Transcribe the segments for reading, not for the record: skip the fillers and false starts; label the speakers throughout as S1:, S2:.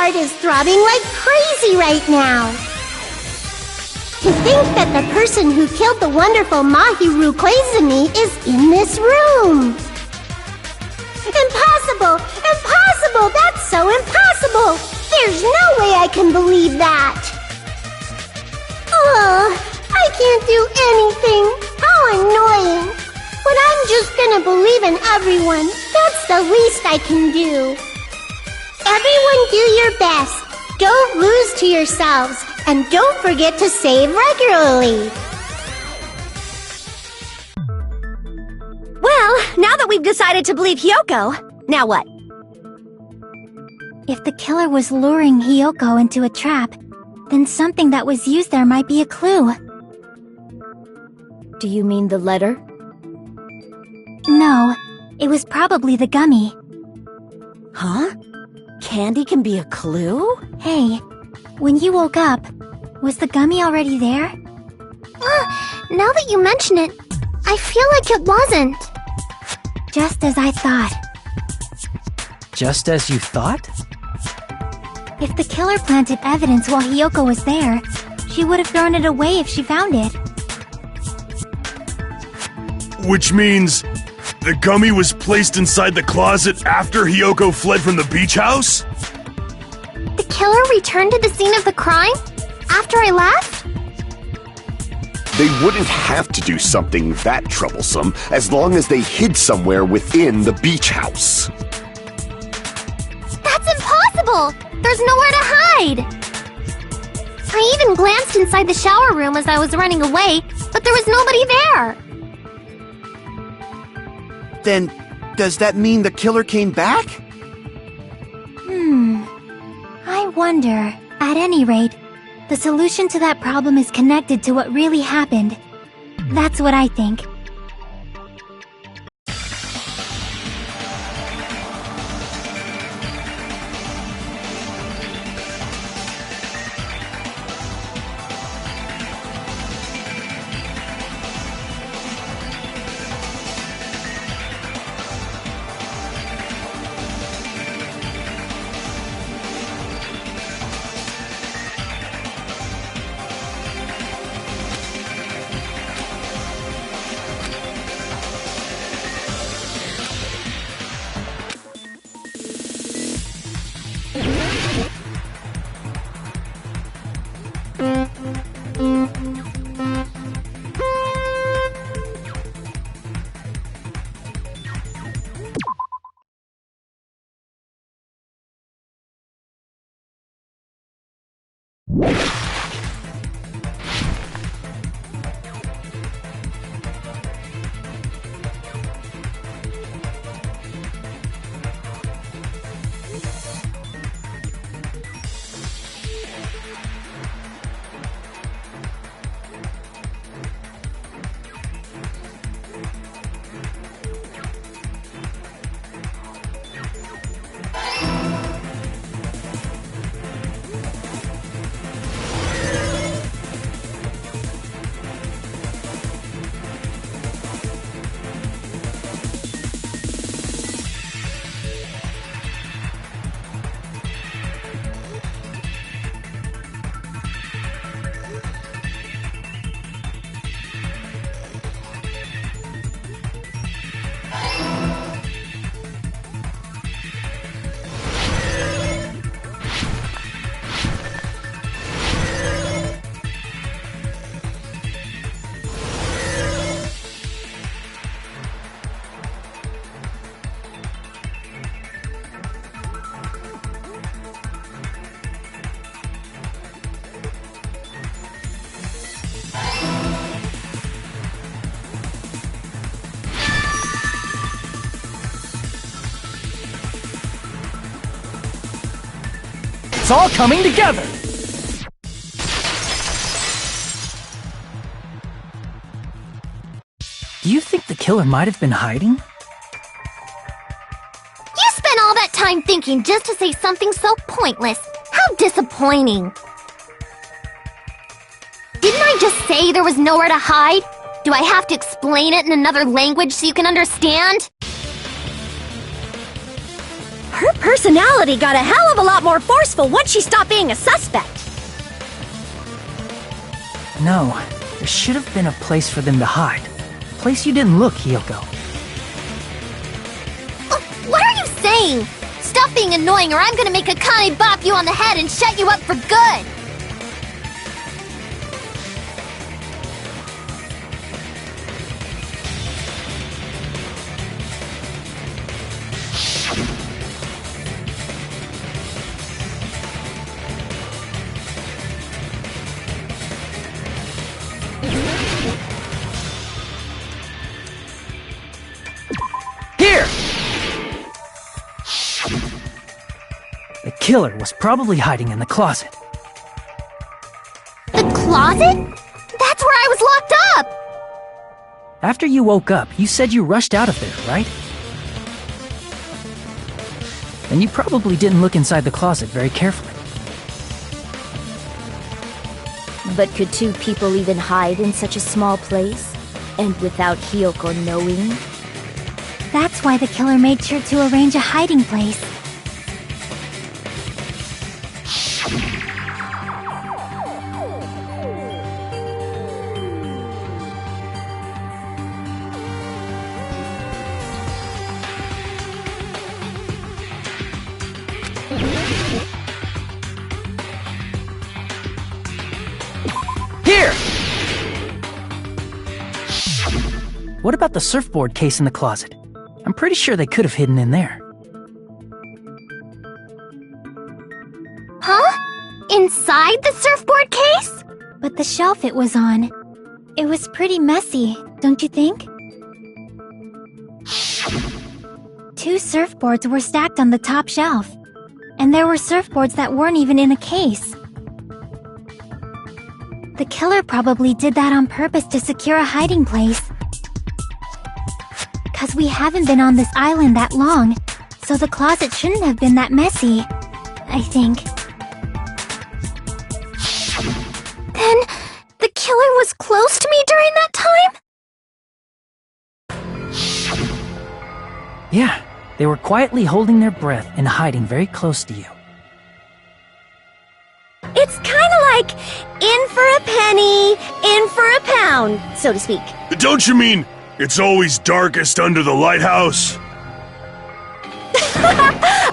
S1: heart is throbbing like crazy right now. To think that the person who killed the wonderful Mahiru Koizumi is in this room. Impossible! Impossible! That's so impossible! There's no way I can believe that! Oh, I can't do anything! How annoying! But I'm just gonna believe in everyone. That's the least I can do. Everyone do your best. Don't lose to yourselves. And don't forget to save regularly.
S2: Well, now that we've decided to believe Hiyoko, now what?
S3: If the killer was luring Hiyoko into a trap, then something that was used there might be a clue.
S2: Do you mean the letter?
S3: No, it was probably the gummy.
S2: Huh? Candy can be a clue?
S3: Hey, when you woke up, was the gummy already there?
S1: Now that you mention it, I feel like it wasn't.
S3: Just as I thought.
S4: Just as you thought?
S3: If the killer planted evidence while Hiyoko was there, she would have thrown it away if she found it.
S5: Which means the gummy was placed inside the closet after Hiyoko fled from the beach house?
S1: The killer returned to the scene of the crime? After I left?
S6: They wouldn't have to do something that troublesome as long as they hid somewhere within the beach house.
S1: That's impossible! There's nowhere to hide! I even glanced inside the shower room as I was running away, but there was nobody there!
S7: Then, does that mean the killer came back?
S3: I wonder. At any rate, the solution to that problem is connected to what really happened. That's what I think.
S4: It's all coming together! Do you think the killer might have been hiding?
S1: You spent all that time thinking just to say something so pointless. How disappointing. Didn't I just say there was nowhere to hide? Do I have to explain it in another language so you can understand?
S2: Her personality got a hell of a lot more forceful once she stopped being a suspect.
S4: No, there should have been a place for them to hide. A place you didn't look, Hiyoko.
S3: What are you saying? Stop being annoying or I'm gonna make Akane bop you on the head and shut you up for good!
S4: Here! The killer was probably hiding in the closet.
S3: The closet? That's where I was locked up!
S4: After you woke up, you said you rushed out of there, right? Then you probably didn't look inside the closet very carefully.
S2: But could two people even hide in such a small place? And without Hiyoko knowing?
S3: That's why the killer made sure to arrange a hiding place.
S4: Here! What about the surfboard case in the closet? I'm pretty sure they could have hidden in there.
S3: Huh? Inside the surfboard case? But the shelf it was on. It was pretty messy, don't you think? Two surfboards were stacked on the top shelf. And there were surfboards that weren't even in a case. The killer probably did that on purpose to secure a hiding place. 'Cause we haven't been on this island that long, so the closet shouldn't have been that messy, I think. Then, the killer was close to me during that time?
S4: Yeah, they were quietly holding their breath and hiding very close to you.
S2: It's kinda like in for a penny, in for a pound, so to speak.
S5: Don't you mean it's always darkest under the lighthouse?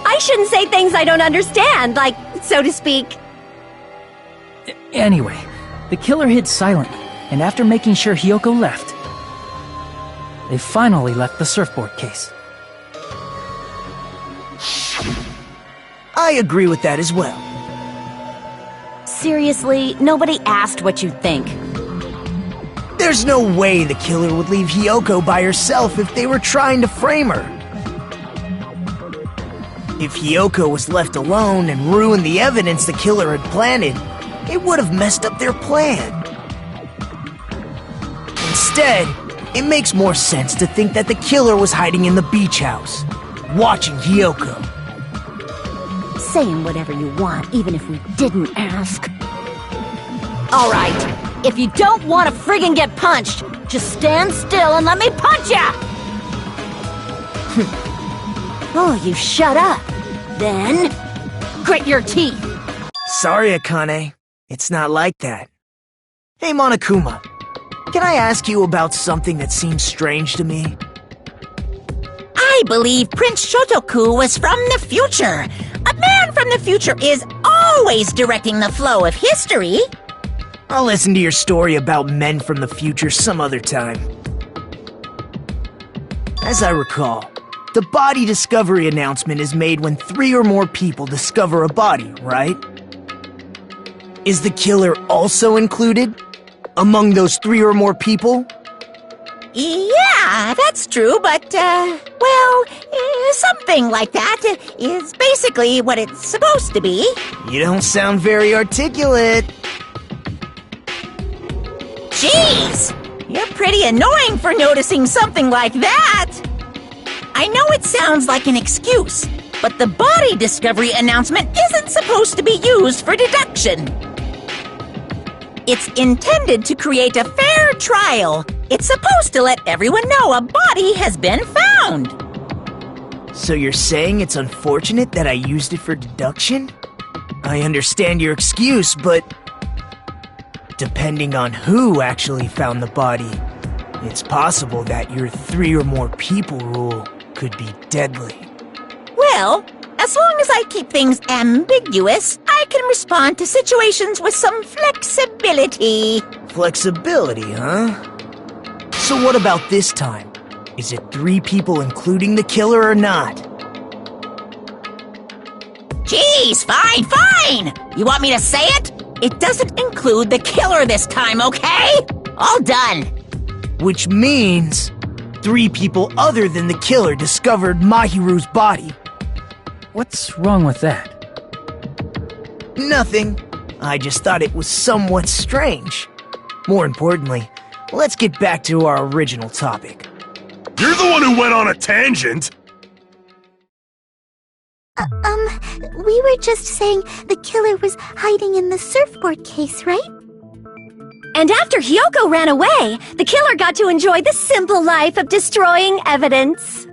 S2: I shouldn't say things I don't understand, like, so to speak.
S4: Anyway, the killer hid silently, and after making sure Hiyoko left, they finally left the surfboard case.
S8: I agree with that as well.
S2: Seriously, nobody asked what you think.
S8: There's no way the killer would leave Hiyoko by herself if they were trying to frame her. If Hiyoko was left alone and ruined the evidence the killer had planted, it would have messed up their plan. Instead, it makes more sense to think that the killer was hiding in the beach house, watching Hiyoko.
S2: Saying whatever you want, even if we didn't ask. Alright, if you don't want to friggin' get punched, just stand still and let me punch ya! Oh, you shut up. Then, grit your teeth.
S8: Sorry, Akane. It's not like that. Hey, Monokuma. Can I ask you about something that seems strange to me?
S9: I believe Prince Shotoku was from the future. A man from the future is always directing the flow of history.
S8: I'll listen to your story about men from the future some other time. As I recall, the body discovery announcement is made when 3 or more people discover a body, right? Is the killer also included among those 3 or more people?
S9: Yeah, that's true, but, something like that is basically what it's supposed to be.
S8: You don't sound very articulate.
S9: Jeez! You're pretty annoying for noticing something like that! I know it sounds like an excuse, but the body discovery announcement isn't supposed to be used for deduction. It's intended to create a fair trial. It's supposed to let everyone know a body has been found.
S8: So you're saying it's unfortunate that I used it for deduction? I understand your excuse, but depending on who actually found the body, it's possible that your 3 or more people rule could be deadly.
S9: Well, as long as I keep things ambiguous, I can respond to situations with some flexibility.
S8: Flexibility, huh? So what about this time? Is it 3 people including the killer or not?
S9: Jeez, fine! You want me to say it? It doesn't include the killer this time, okay? All done.
S8: Which means 3 people other than the killer discovered Mahiru's body.
S4: What's wrong with that?
S8: Nothing. I just thought it was somewhat strange. More importantly, let's get back to our original topic.
S5: You're the one who went on a tangent!
S1: We were just saying the killer was hiding in the surfboard case, right?
S2: And after Hyoko ran away, the killer got to enjoy the simple life of destroying evidence.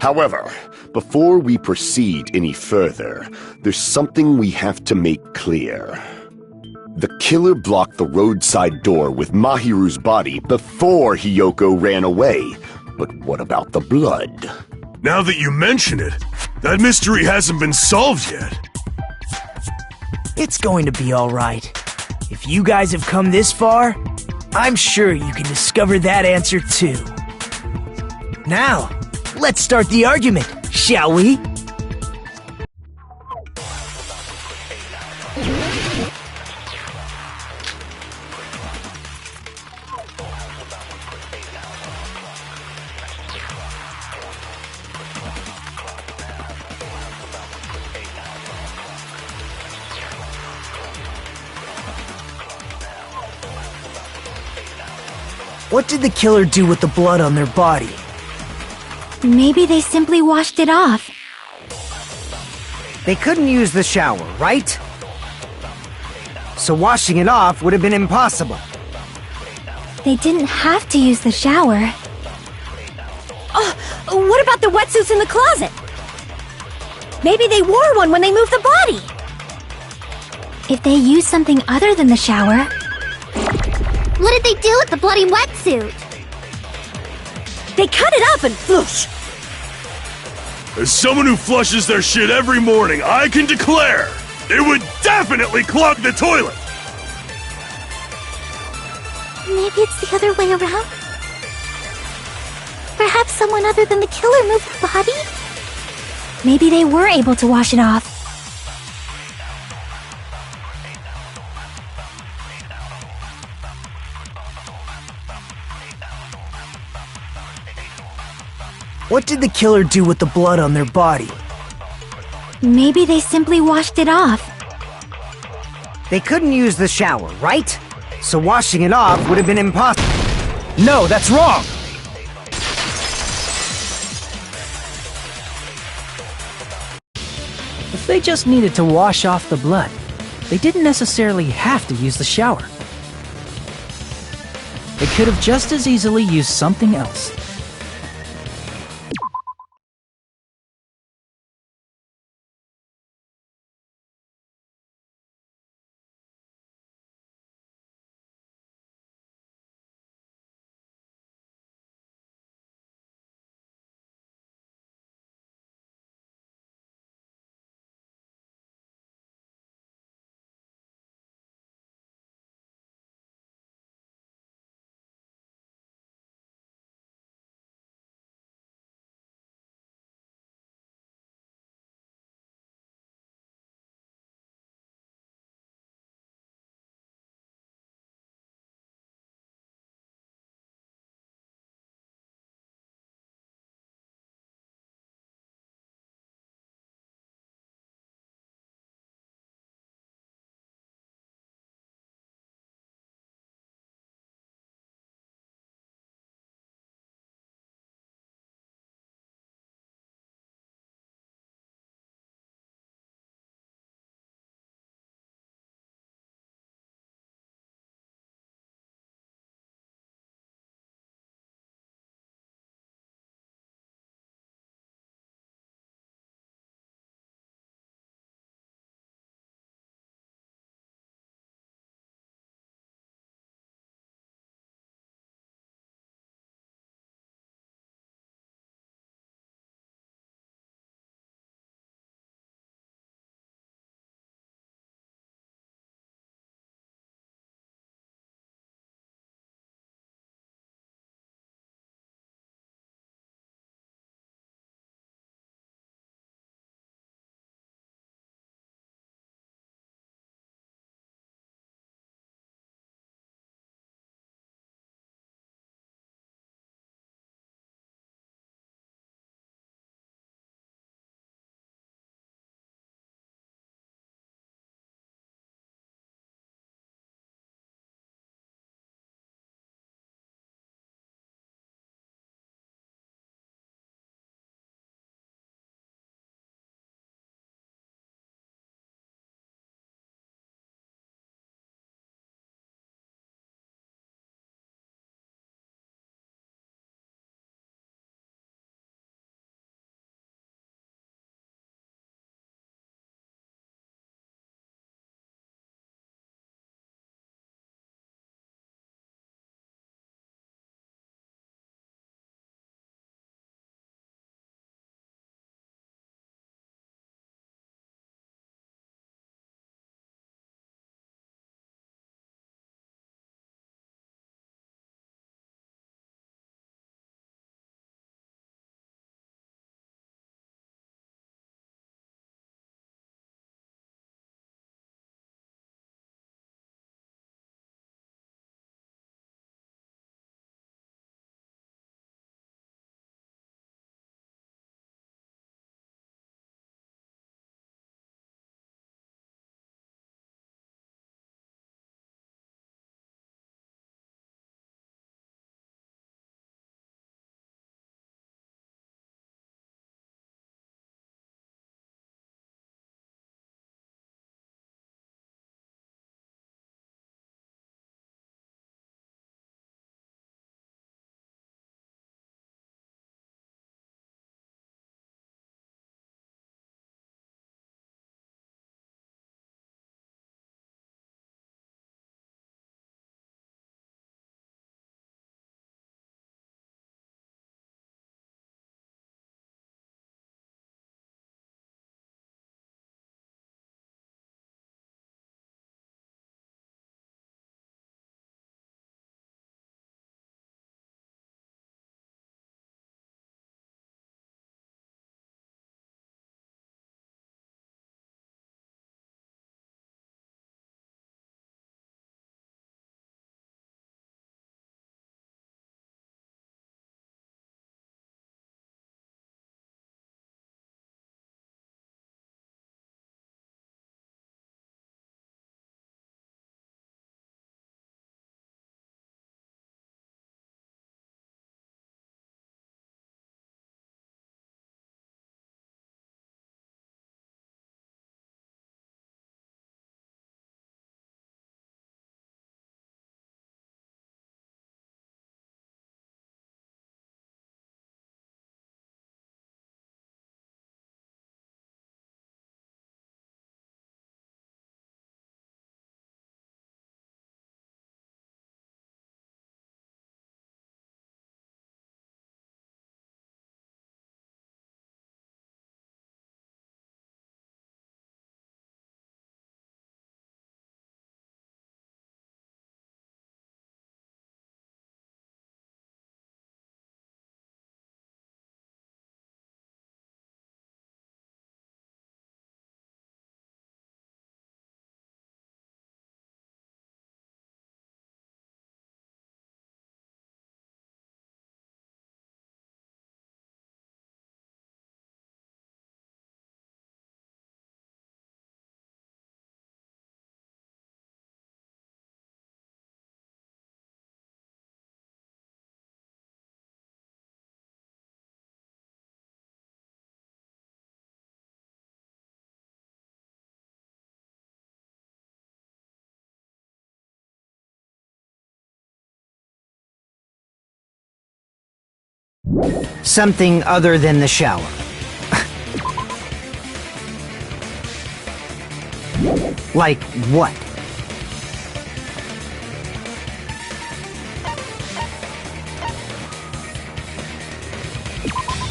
S6: However, before we proceed any further, there's something we have to make clear. The killer blocked the roadside door with Mahiru's body before Hyoko ran away. But what about the blood?
S5: Now that you mention it, that mystery hasn't been solved yet.
S8: It's going to be alright. If you guys have come this far, I'm sure you can discover that answer too. Now, let's start the argument, shall we? What did the killer do with the blood on their body?
S3: Maybe they simply washed it off.
S10: They couldn't use the shower, right? So washing it off would have been impossible.
S3: They didn't have to use the shower.
S2: Oh, what about the wetsuits in the closet? Maybe they wore one when they moved the body.
S3: If they used something other than the shower...
S1: What did they do with the bloody wetsuit?
S2: They cut it up and floosh.
S5: As someone who flushes their shit every morning, I can declare it would definitely clog the toilet!
S1: Maybe it's the other way around? Perhaps someone other than the killer moved the body?
S3: Maybe they were able to wash it off.
S8: What did the killer do with the blood on their body?
S3: Maybe they simply washed it off.
S10: They couldn't use the shower, right? So washing it off would have been impossible.
S4: No, that's wrong! If they just needed to wash off the blood, they didn't necessarily have to use the shower. They could have just as easily used something else.
S10: Something other than the shower. Like what?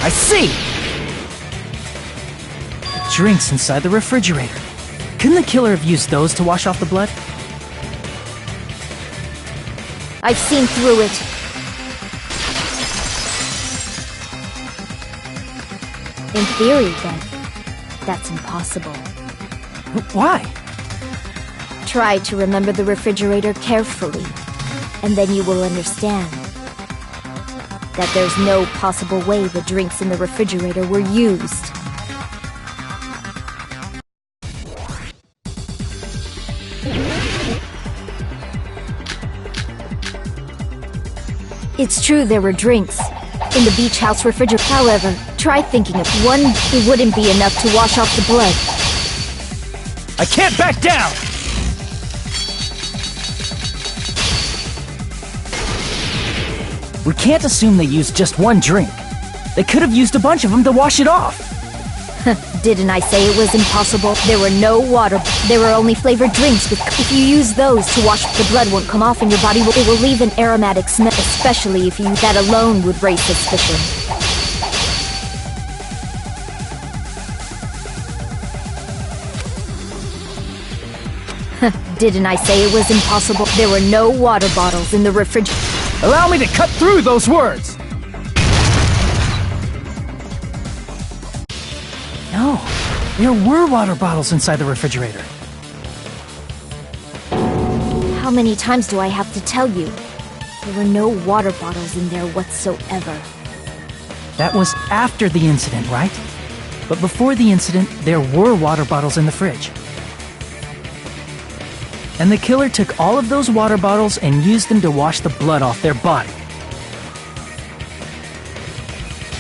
S4: I see! Drinks inside the refrigerator. Couldn't the killer have used those to wash off the blood?
S2: I've seen through it. In theory, then, that's impossible.
S4: Why?
S2: Try to remember the refrigerator carefully, and then you will understand that there's no possible way the drinks in the refrigerator were used. It's true there were drinks in the beach house refrigerator. However, try thinking of one. It wouldn't be enough to wash off the blood.
S4: I can't back down! We can't assume they used just one drink. They could have used a bunch of them to wash it off.
S2: Didn't I say it was impossible? There were no water. There were only flavored drinks. If you use those to wash, the blood won't come off and your body it will leave an aromatic smell. Especially if you that alone would raise suspicion. Didn't I say it was impossible? There were no water bottles in the refrigerator.
S4: Allow me to cut through those words! No, there were water bottles inside the refrigerator.
S2: How many times do I have to tell you? There were no water bottles in there whatsoever.
S4: That was after the incident, right? But before the incident, there were water bottles in the fridge. And the killer took all of those water bottles and used them to wash the blood off their body.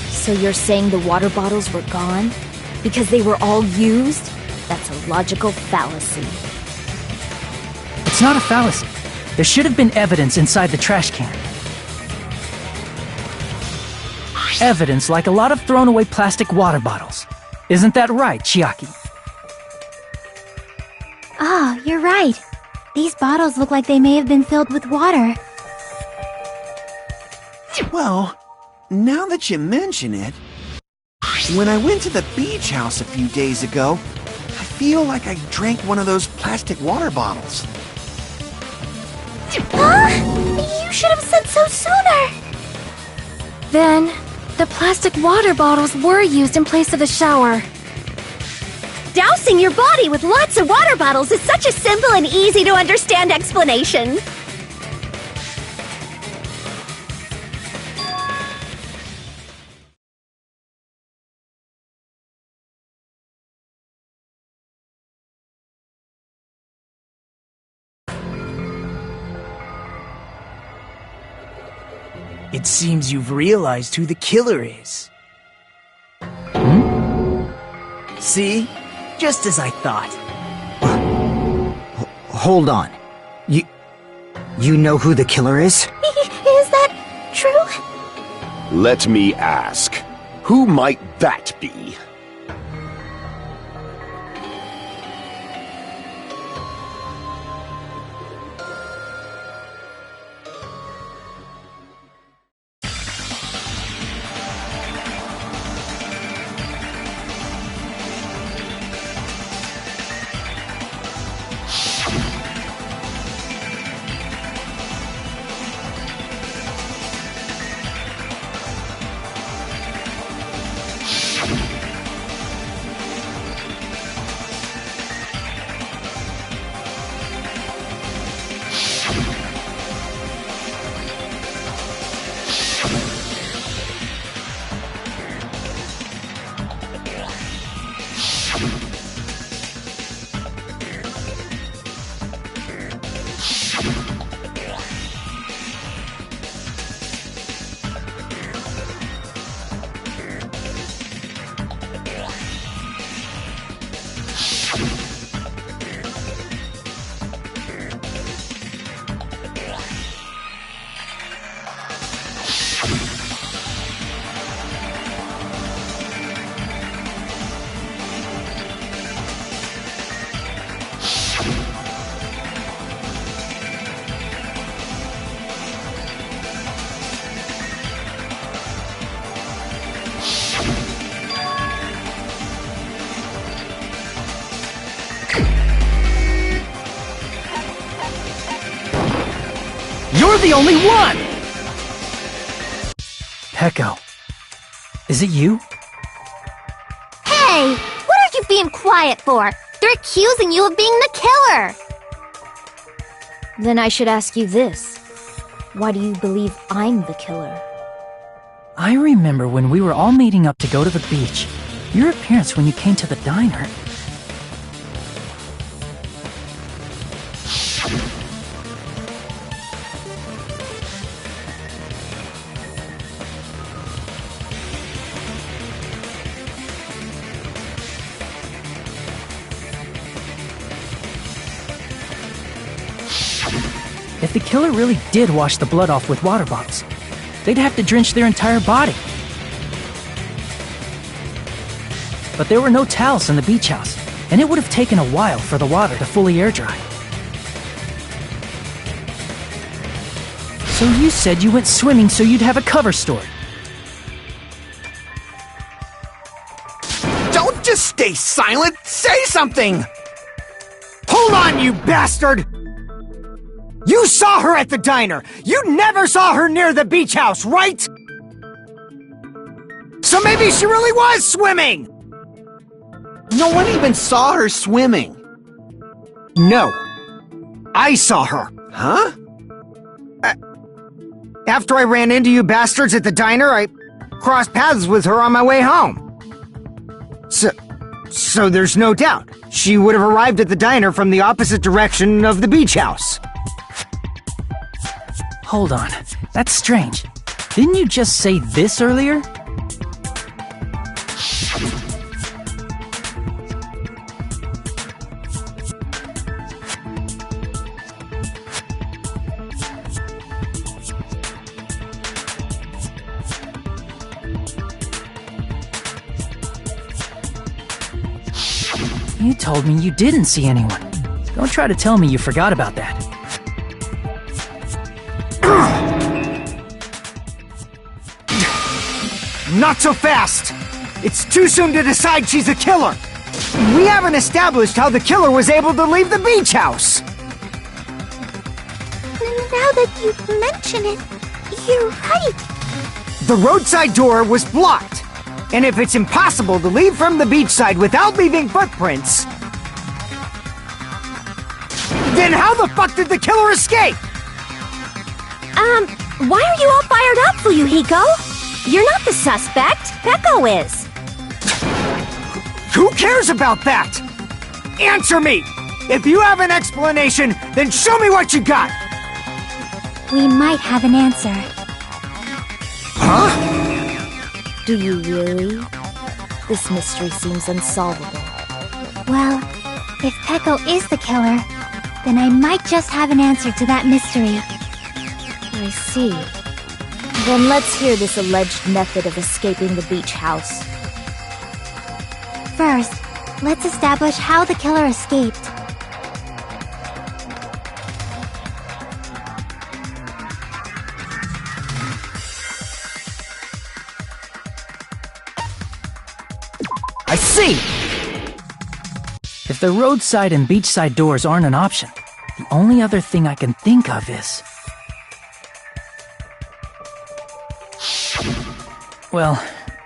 S2: So you're saying the water bottles were gone? Because they were all used? That's a logical fallacy.
S4: It's not a fallacy. There should have been evidence inside the trash can. Evidence like a lot of thrown away plastic water bottles. Isn't that right, Chiaki?
S3: Oh, you're right. These bottles look like they may have been filled with water.
S7: Well, now that you mention it, when I went to the beach house a few days ago, I feel like I drank one of those plastic water bottles.
S3: You should have said so sooner! Then, the plastic water bottles were used in place of the shower.
S1: Dousing your body with lots of water bottles is such a simple and easy to understand explanation.
S8: It seems you've realized who the killer is. See? Just as I thought.
S10: Hold on. You know who the killer is?
S1: Is that true?
S6: Let me ask, who might that be?
S4: the only one! Pecco, is it you?
S3: Hey! What are you being quiet for? They're accusing you of being the killer!
S2: Then I should ask you this. Why do you believe I'm the killer?
S4: I remember when we were all meeting up to go to the beach. Your appearance when you came to the diner. If the killer really did wash the blood off with water bottles, they'd have to drench their entire body. But there were no towels in the beach house, and it would have taken a while for the water to fully air dry. So you said you went swimming so you'd have a cover story.
S8: Don't just stay silent! Say something! Hold on, you bastard! You saw her at the diner! You never saw her near the beach house, right? So maybe she really was swimming!
S7: No one even saw her swimming.
S8: No. I saw her.
S7: Huh?
S8: After I ran into you bastards at the diner, I crossed paths with her on my way home. So there's no doubt. She would have arrived at the diner from the opposite direction of the beach house.
S4: Hold on, that's strange. Didn't you just say this earlier? You told me you didn't see anyone. Don't try to tell me you forgot about that.
S8: Not so fast! It's too soon to decide she's a killer! We haven't established how the killer was able to leave the beach house!
S3: Now that you mention it, you're right.
S8: The roadside door was blocked, and if it's impossible to leave from the beachside without leaving footprints, then how the fuck did the killer escape?
S2: Why are you all fired up, Fuyuhiko? You're not the suspect. Pecco is.
S8: Who cares about that? Answer me! If you have an explanation, then show me what you got!
S3: We might have an answer.
S8: Huh?
S2: Do you really? This mystery seems unsolvable.
S3: Well, if Pecco is the killer, then I might just have an answer to that mystery.
S2: I see. Then let's hear this alleged method of escaping the beach house.
S3: First, let's establish how the killer escaped.
S8: I see!
S4: If the roadside and beachside doors aren't an option, the only other thing I can think of is... Well,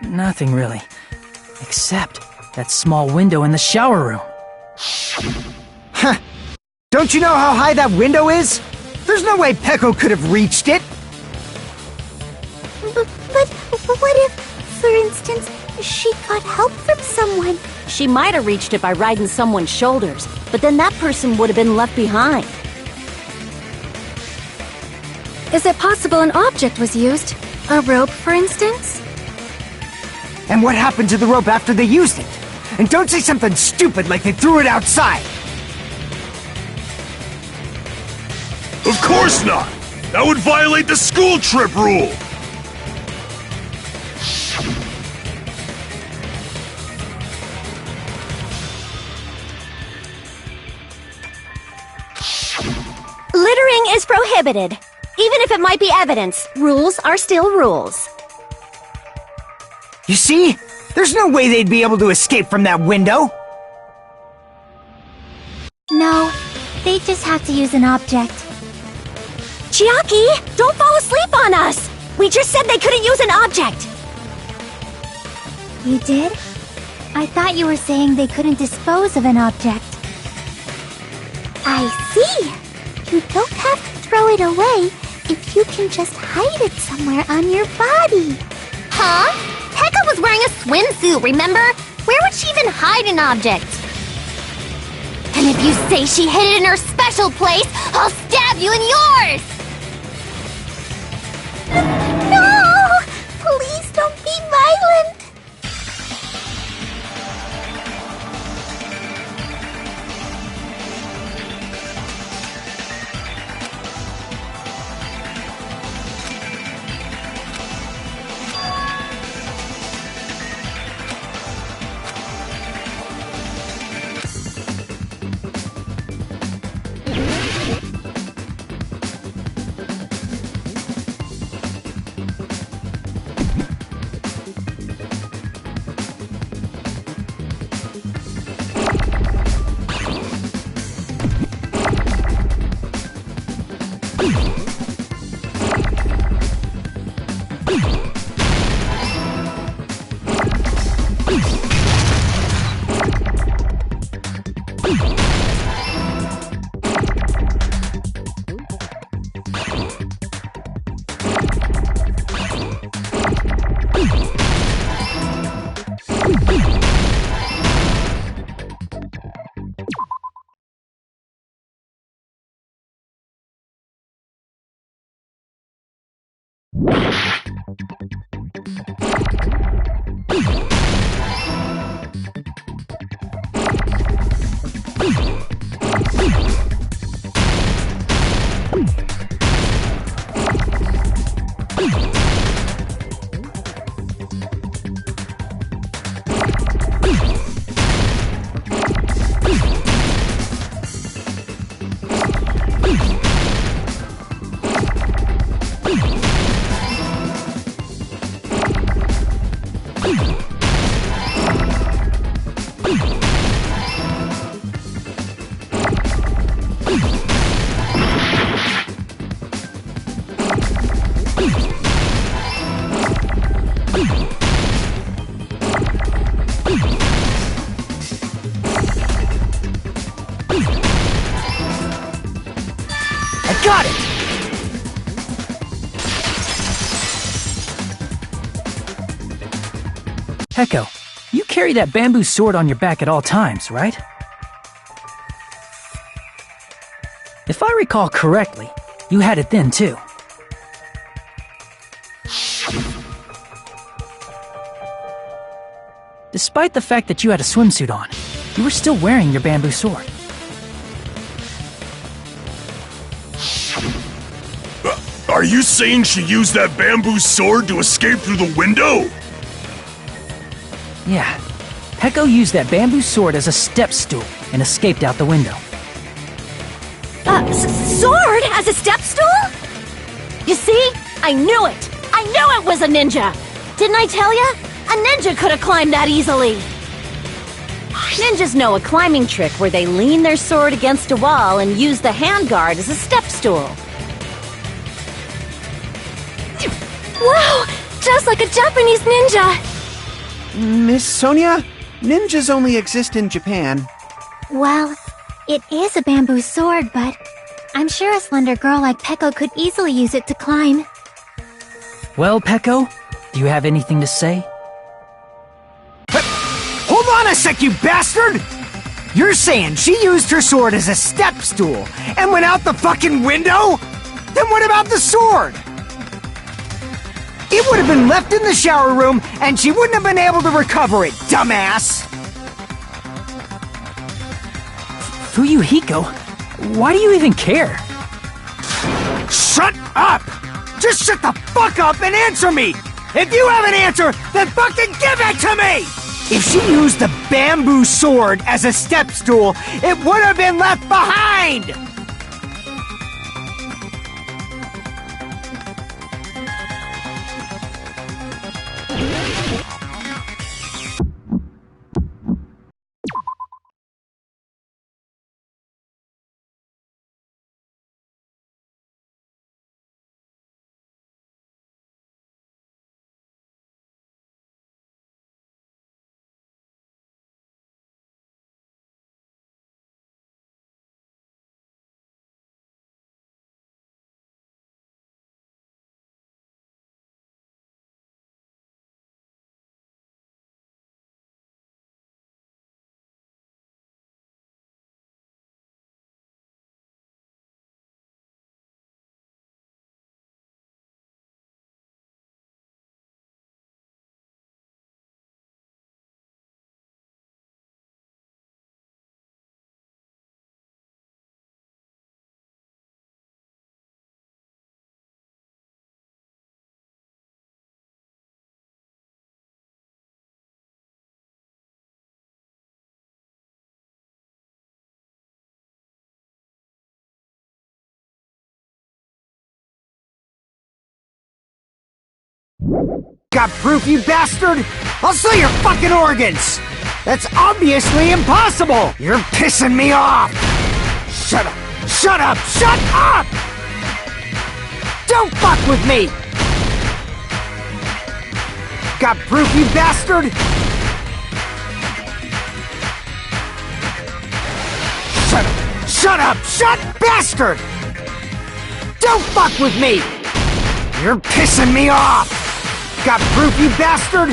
S4: nothing really. Except that small window in the shower room.
S8: Huh. Don't you know how high that window is? There's no way Pecco could have reached it!
S3: But what if, for instance, she got help from someone?
S11: She might have reached it by riding someone's shoulders, but then that person would have been left behind.
S2: Is it possible an object was used? A rope, for instance?
S8: And what happened to the rope after they used it? And don't say something stupid like they threw it outside!
S5: Of course not! That would violate the school trip rule!
S11: Littering is prohibited. Even if it might be evidence, rules are still rules.
S8: You see? There's no way they'd be able to escape from that window!
S3: No, they just have to use an object.
S11: Chiaki, don't fall asleep on us! We just said they couldn't use an object!
S3: You did? I thought you were saying they couldn't dispose of an object.
S1: I see. You don't have to throw it away if you can just hide it somewhere on your body.
S11: Huh? Pekka was wearing a swimsuit, remember? Where would she even hide an object? And if you say she hid it in her special place, I'll stab you in yours!
S1: No! Please don't be violent!
S4: Got it! Peko, you carry that bamboo sword on your back at all times, right? If I recall correctly, you had it then too. Despite the fact that you had a swimsuit on, you were still wearing your bamboo sword.
S5: Are you saying she used that bamboo sword to escape through the window?
S4: Yeah. Peko used that bamboo sword as a step stool and escaped out the window.
S11: Sword as a step stool? You see? I knew it! I knew it was a ninja! Didn't I tell ya? A ninja could have climbed that easily! Ninjas know a climbing trick where they lean their sword against a wall and use the handguard as a step stool.
S3: Wow! Just like a Japanese ninja!
S7: Miss Sonia, ninjas only exist in Japan.
S3: Well, it is a bamboo sword, but I'm sure a slender girl like Peko could easily use it to climb.
S4: Well, Peko, do you have anything to say?
S8: Hold on a sec, you bastard! You're saying she used her sword as a step stool and went out the fucking window? Then what about the sword? It would have been left in the shower room and she wouldn't have been able to recover it, dumbass!
S4: Fuyuhiko, why do you even care?
S8: Shut up! Just shut the fuck up and answer me! If you have an answer, then fucking give it to me! If she used the bamboo sword as a step stool, it would have been left behind!
S10: Got proof, you bastard? I'll sell your fucking organs! That's obviously impossible! You're pissing me off! Shut up! Shut up! Shut up! Don't fuck with me! Got proof, you bastard? Shut up! Shut up! Shut bastard! Don't fuck with me! You're pissing me off! Got proof, you bastard?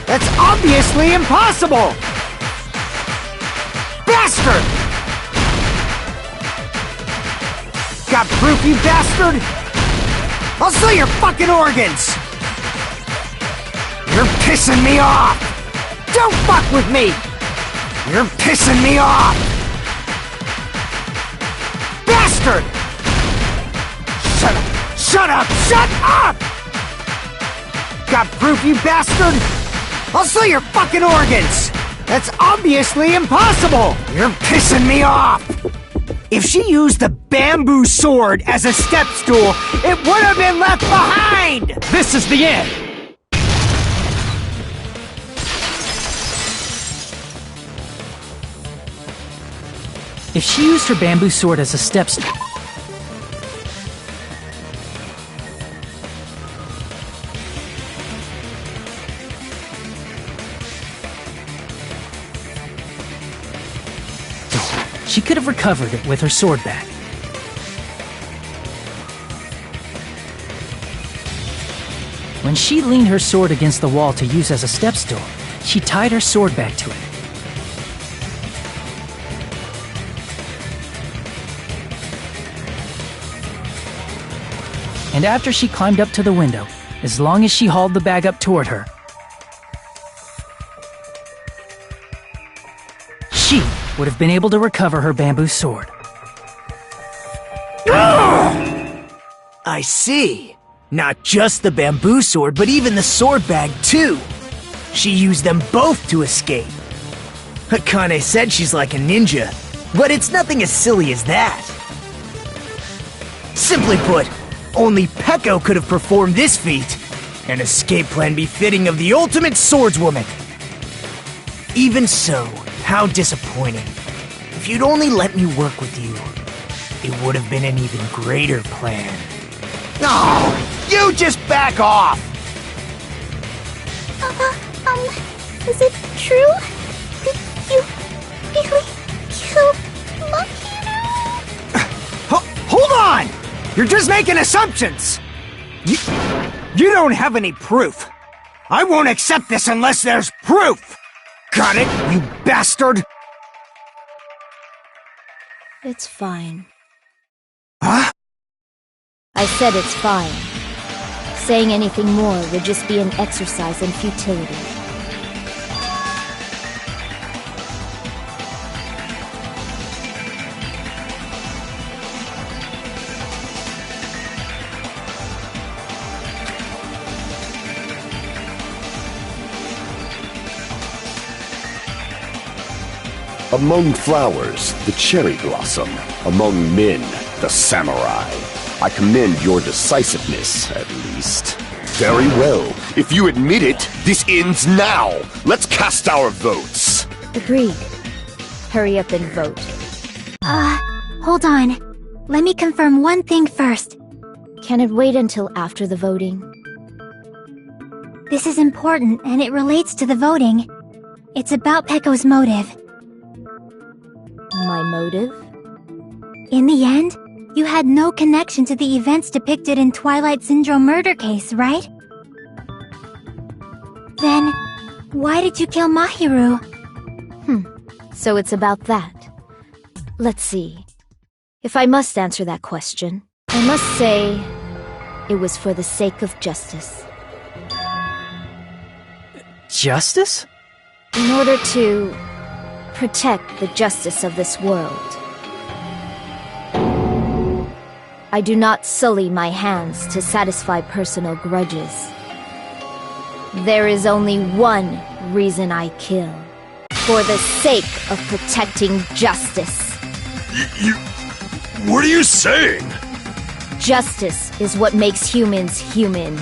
S10: That's obviously impossible! Bastard! Got proof, you bastard? I'll sell your fucking organs! You're pissing me off! Don't fuck with me! You're pissing me off! Bastard! Shut up! Shut up! Shut up! Got proof, you bastard? I'll sell your fucking organs! That's obviously impossible! You're pissing me off! If she used the bamboo sword as a step stool, it would have been left behind!
S4: This is the end! If she used her bamboo sword as a step stool... she could have recovered it with her sword back. When she leaned her sword against the wall to use as a step stool, she tied her sword back to it. And after she climbed up to the window, as long as she hauled the bag up toward her, she would have been able to recover her bamboo sword.
S8: I see. Not just the bamboo sword, but even the sword bag, too. She used them both to escape. Akane said she's like a ninja, but it's nothing as silly as that. Simply put, only Peko could have performed this feat, an escape plan befitting of the ultimate swordswoman. Even so, how disappointing. If you'd only let me work with you, it would have been an even greater plan.
S7: Oh, you just back off!
S1: Is it true? Did you really kill Mahiru?
S10: Hold on! You're just making assumptions! You don't have any proof. I won't accept this unless there's proof! Got it, you bastard?
S2: It's fine.
S10: Huh?
S2: I said it's fine. Saying anything more would just be an exercise in futility.
S6: Among flowers, the cherry blossom. Among men, the samurai. I commend your decisiveness, at least. Very well. If you admit it, this ends now. Let's cast our votes.
S2: Agreed. Hurry up and vote.
S3: Hold on. Let me confirm one thing first.
S2: Can it wait until after the voting?
S3: This is important, and it relates to the voting. It's about Peko's motive.
S2: My motive?
S3: In the end, you had no connection to the events depicted in Twilight Syndrome murder case, right? Then, why did you kill Mahiru?
S2: So it's about that. Let's see. If I must answer that question, I must say it was for the sake of justice.
S4: Justice?
S2: In order to protect the justice of this world. I do not sully my hands to satisfy personal grudges. There is only one reason I kill. For the sake of protecting justice.
S5: What are you saying?
S2: Justice is what makes humans human.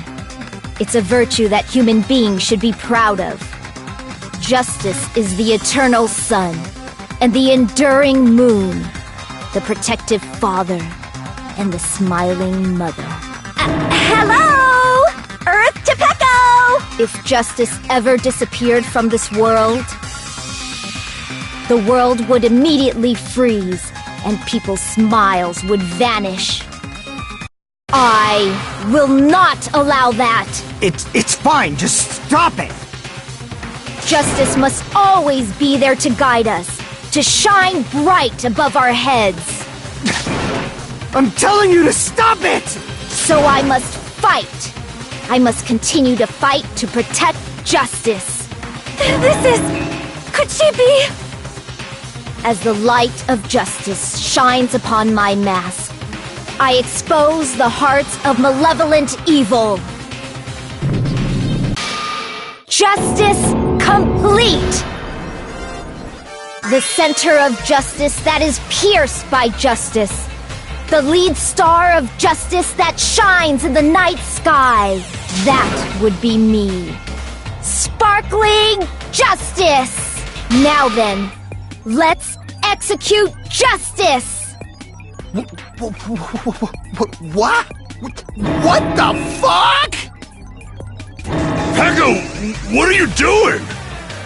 S2: It's a virtue that human beings should be proud of. Justice is the eternal sun, and the enduring moon, the protective father, and the smiling mother.
S11: Hello! Earth to Pecco!
S2: If justice ever disappeared from this world, the world would immediately freeze, and people's smiles would vanish. I will not allow that!
S10: It's fine, just stop it!
S2: Justice must always be there to guide us, to shine bright above our heads.
S10: I'm telling you to stop it!
S2: So I must fight. I must continue to fight to protect justice.
S11: Could she be?
S2: As the light of justice shines upon my mask, I expose the hearts of malevolent evil. Justice complete! The center of justice that is pierced by justice. The lead star of justice that shines in the night sky. That would be me. Sparkling justice! Now then, let's execute justice!
S7: What? What the fuck?
S5: Pecco, what are you doing?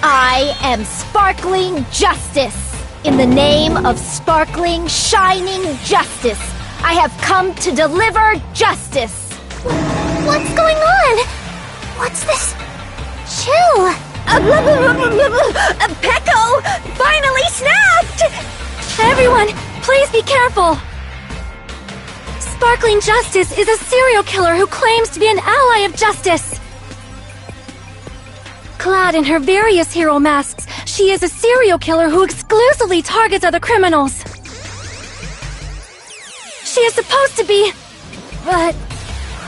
S2: I am sparkling justice. In the name of sparkling, shining justice, I have come to deliver justice.
S1: What's going on? What's this? Chill.
S11: Pecco finally snapped!
S3: Everyone, please be careful! Sparkling Justice is a serial killer who claims to be an ally of justice. Clad in her various hero masks, she is a serial killer who exclusively targets other criminals. She is supposed to be... but...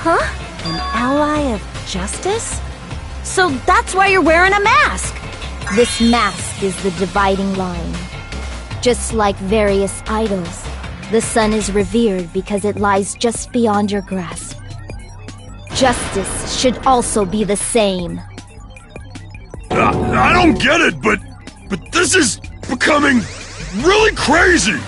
S11: Huh? An ally of justice? So that's why you're wearing a mask!
S2: This mask is the dividing line. Just like various idols, the sun is revered because it lies just beyond your grasp. Justice should also be the same.
S5: I don't get it, but this is becoming really crazy!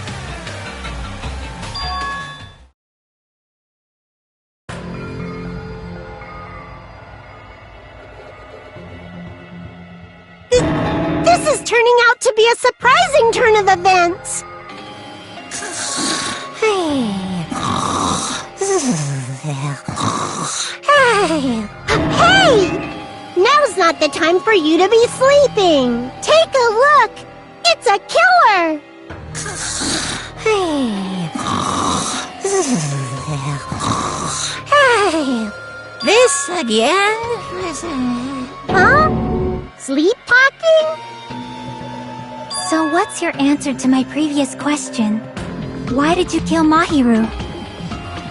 S1: This is turning out to be a surprising turn of events. Hey! Now's not the time for you to be sleeping. Take a look. It's a killer.
S9: This again?
S1: Huh? Sleep-talking?
S3: So what's your answer to my previous question? Why did you kill Mahiru?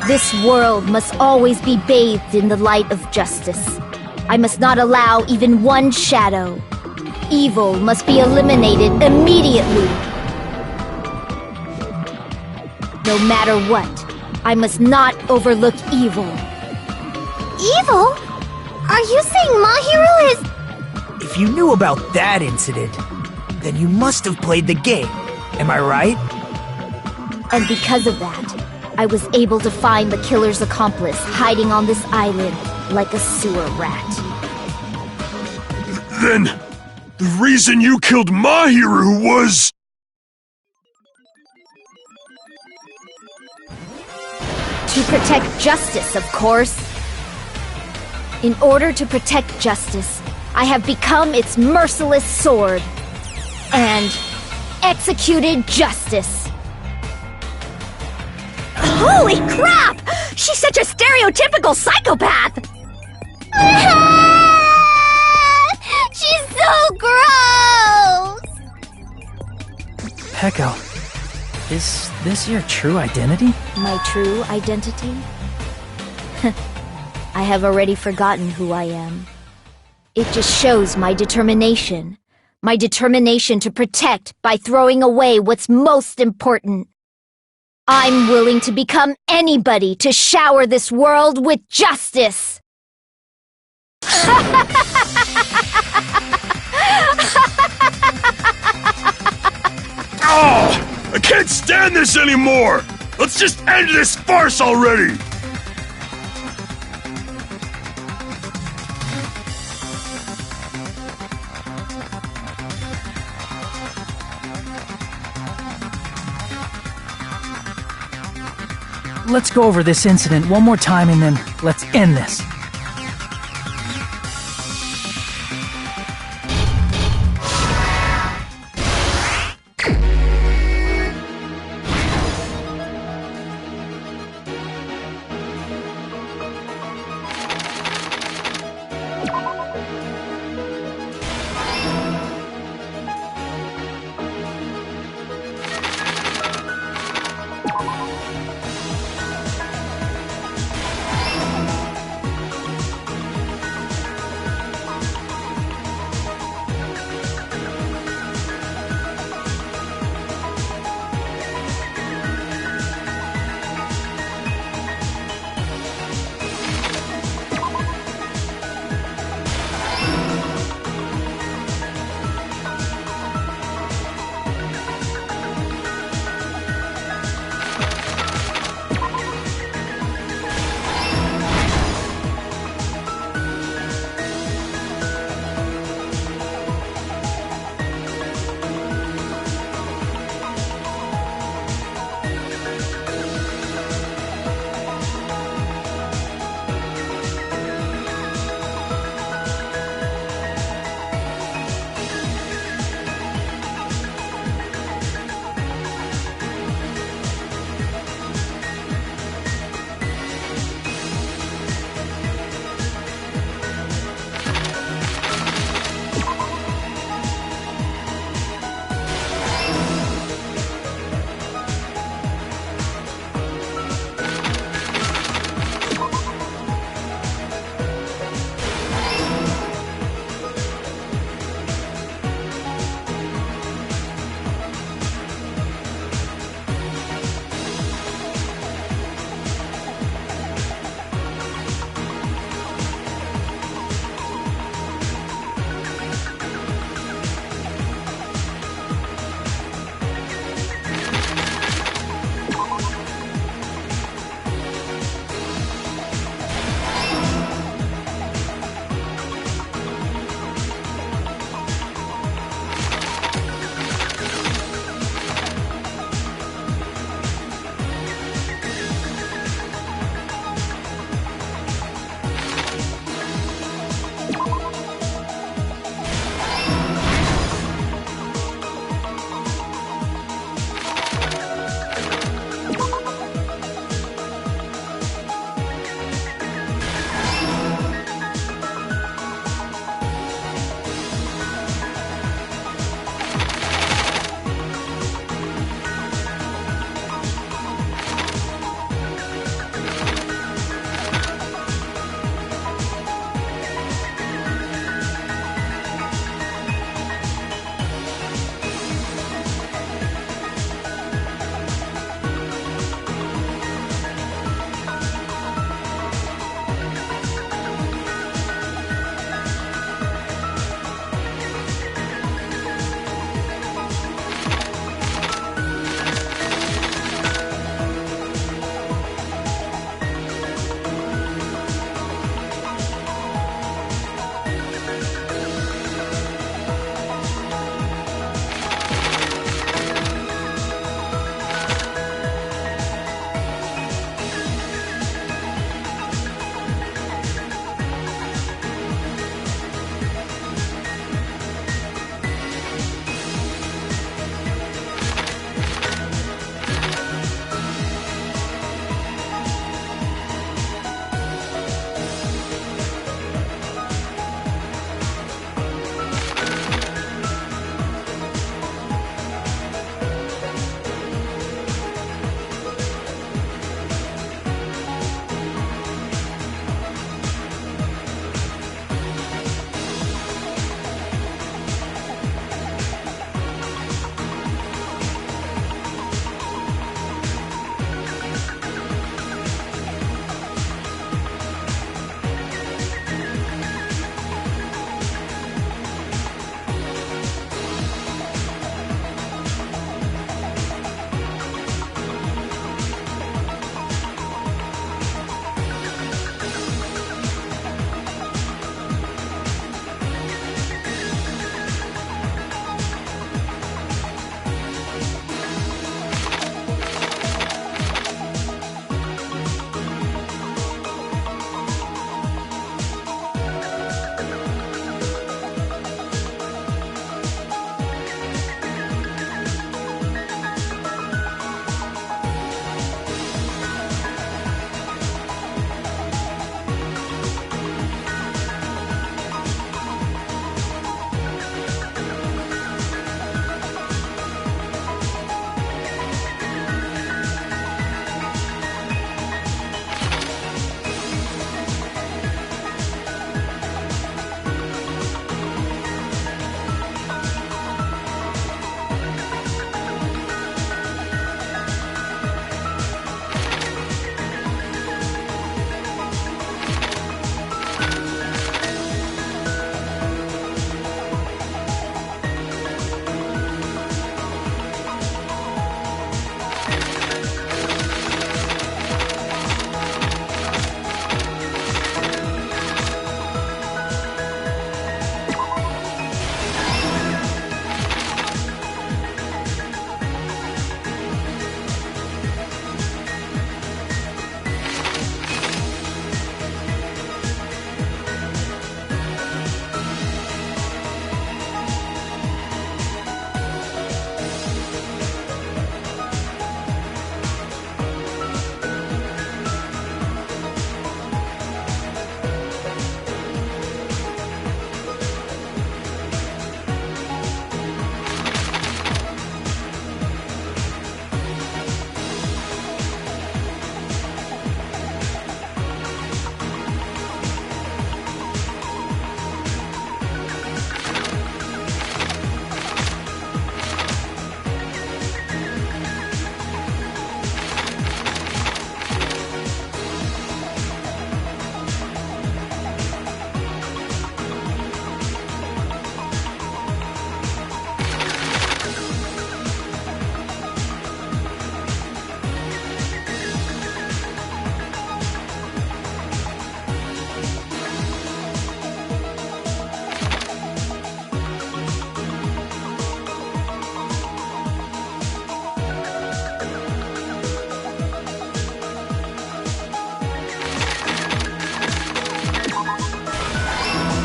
S2: This world must always be bathed in the light of justice. I must not allow even one shadow. Evil must be eliminated immediately. No matter what, I must not overlook evil.
S1: Evil? Are you saying Mahiru is...
S8: If you knew about that incident, then you must have played the game. Am I right?
S2: And because of that, I was able to find the killer's accomplice hiding on this island like a sewer rat.
S5: Then, the reason you killed Mahiru was...
S2: To protect justice, of course. In order to protect justice, I have become its merciless sword. And executed justice.
S11: Holy crap! She's such a stereotypical psychopath!
S1: She's so gross!
S4: Pecco, is this your true identity?
S2: My true identity? I have already forgotten who I am. It just shows my determination. My determination to protect by throwing away what's most important. I'm willing to become anybody to shower this world with justice!
S5: Oh! I can't stand this anymore! Let's just end this farce already!
S4: Let's go over this incident one more time and then let's end this.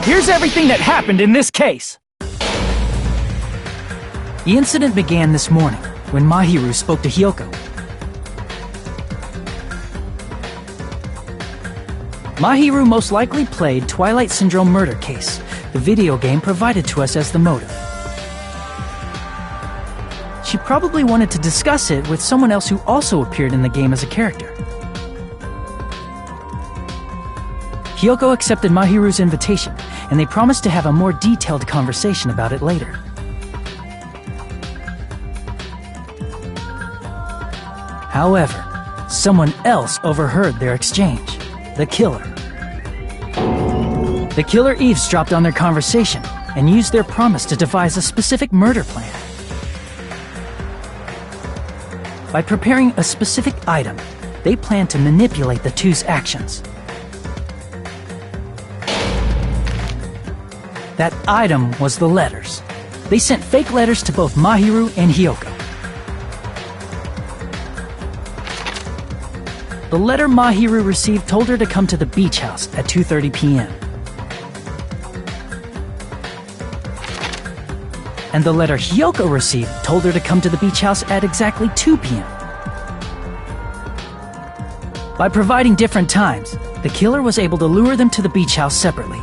S4: here's everything that happened in this case. The incident began this morning when Mahiru spoke to Hyoko. Mahiru most likely played Twilight Syndrome murder case, the video game provided to us as the motive. She probably wanted to discuss it with someone else who also appeared in the game as a character. Hyoko accepted Mahiru's invitation, and they promised to have a more detailed conversation about it later. However, someone else overheard their exchange. The killer. The killer eavesdropped on their conversation and used their promise to devise a specific murder plan. By preparing a specific item, they planned to manipulate the two's actions. That item was the letters. They sent fake letters to both Mahiru and Hyoko. The letter Mahiru received told her to come to the beach house at 2:30 p.m. And the letter Hyoko received told her to come to the beach house at exactly 2 p.m. By providing different times, the killer was able to lure them to the beach house separately.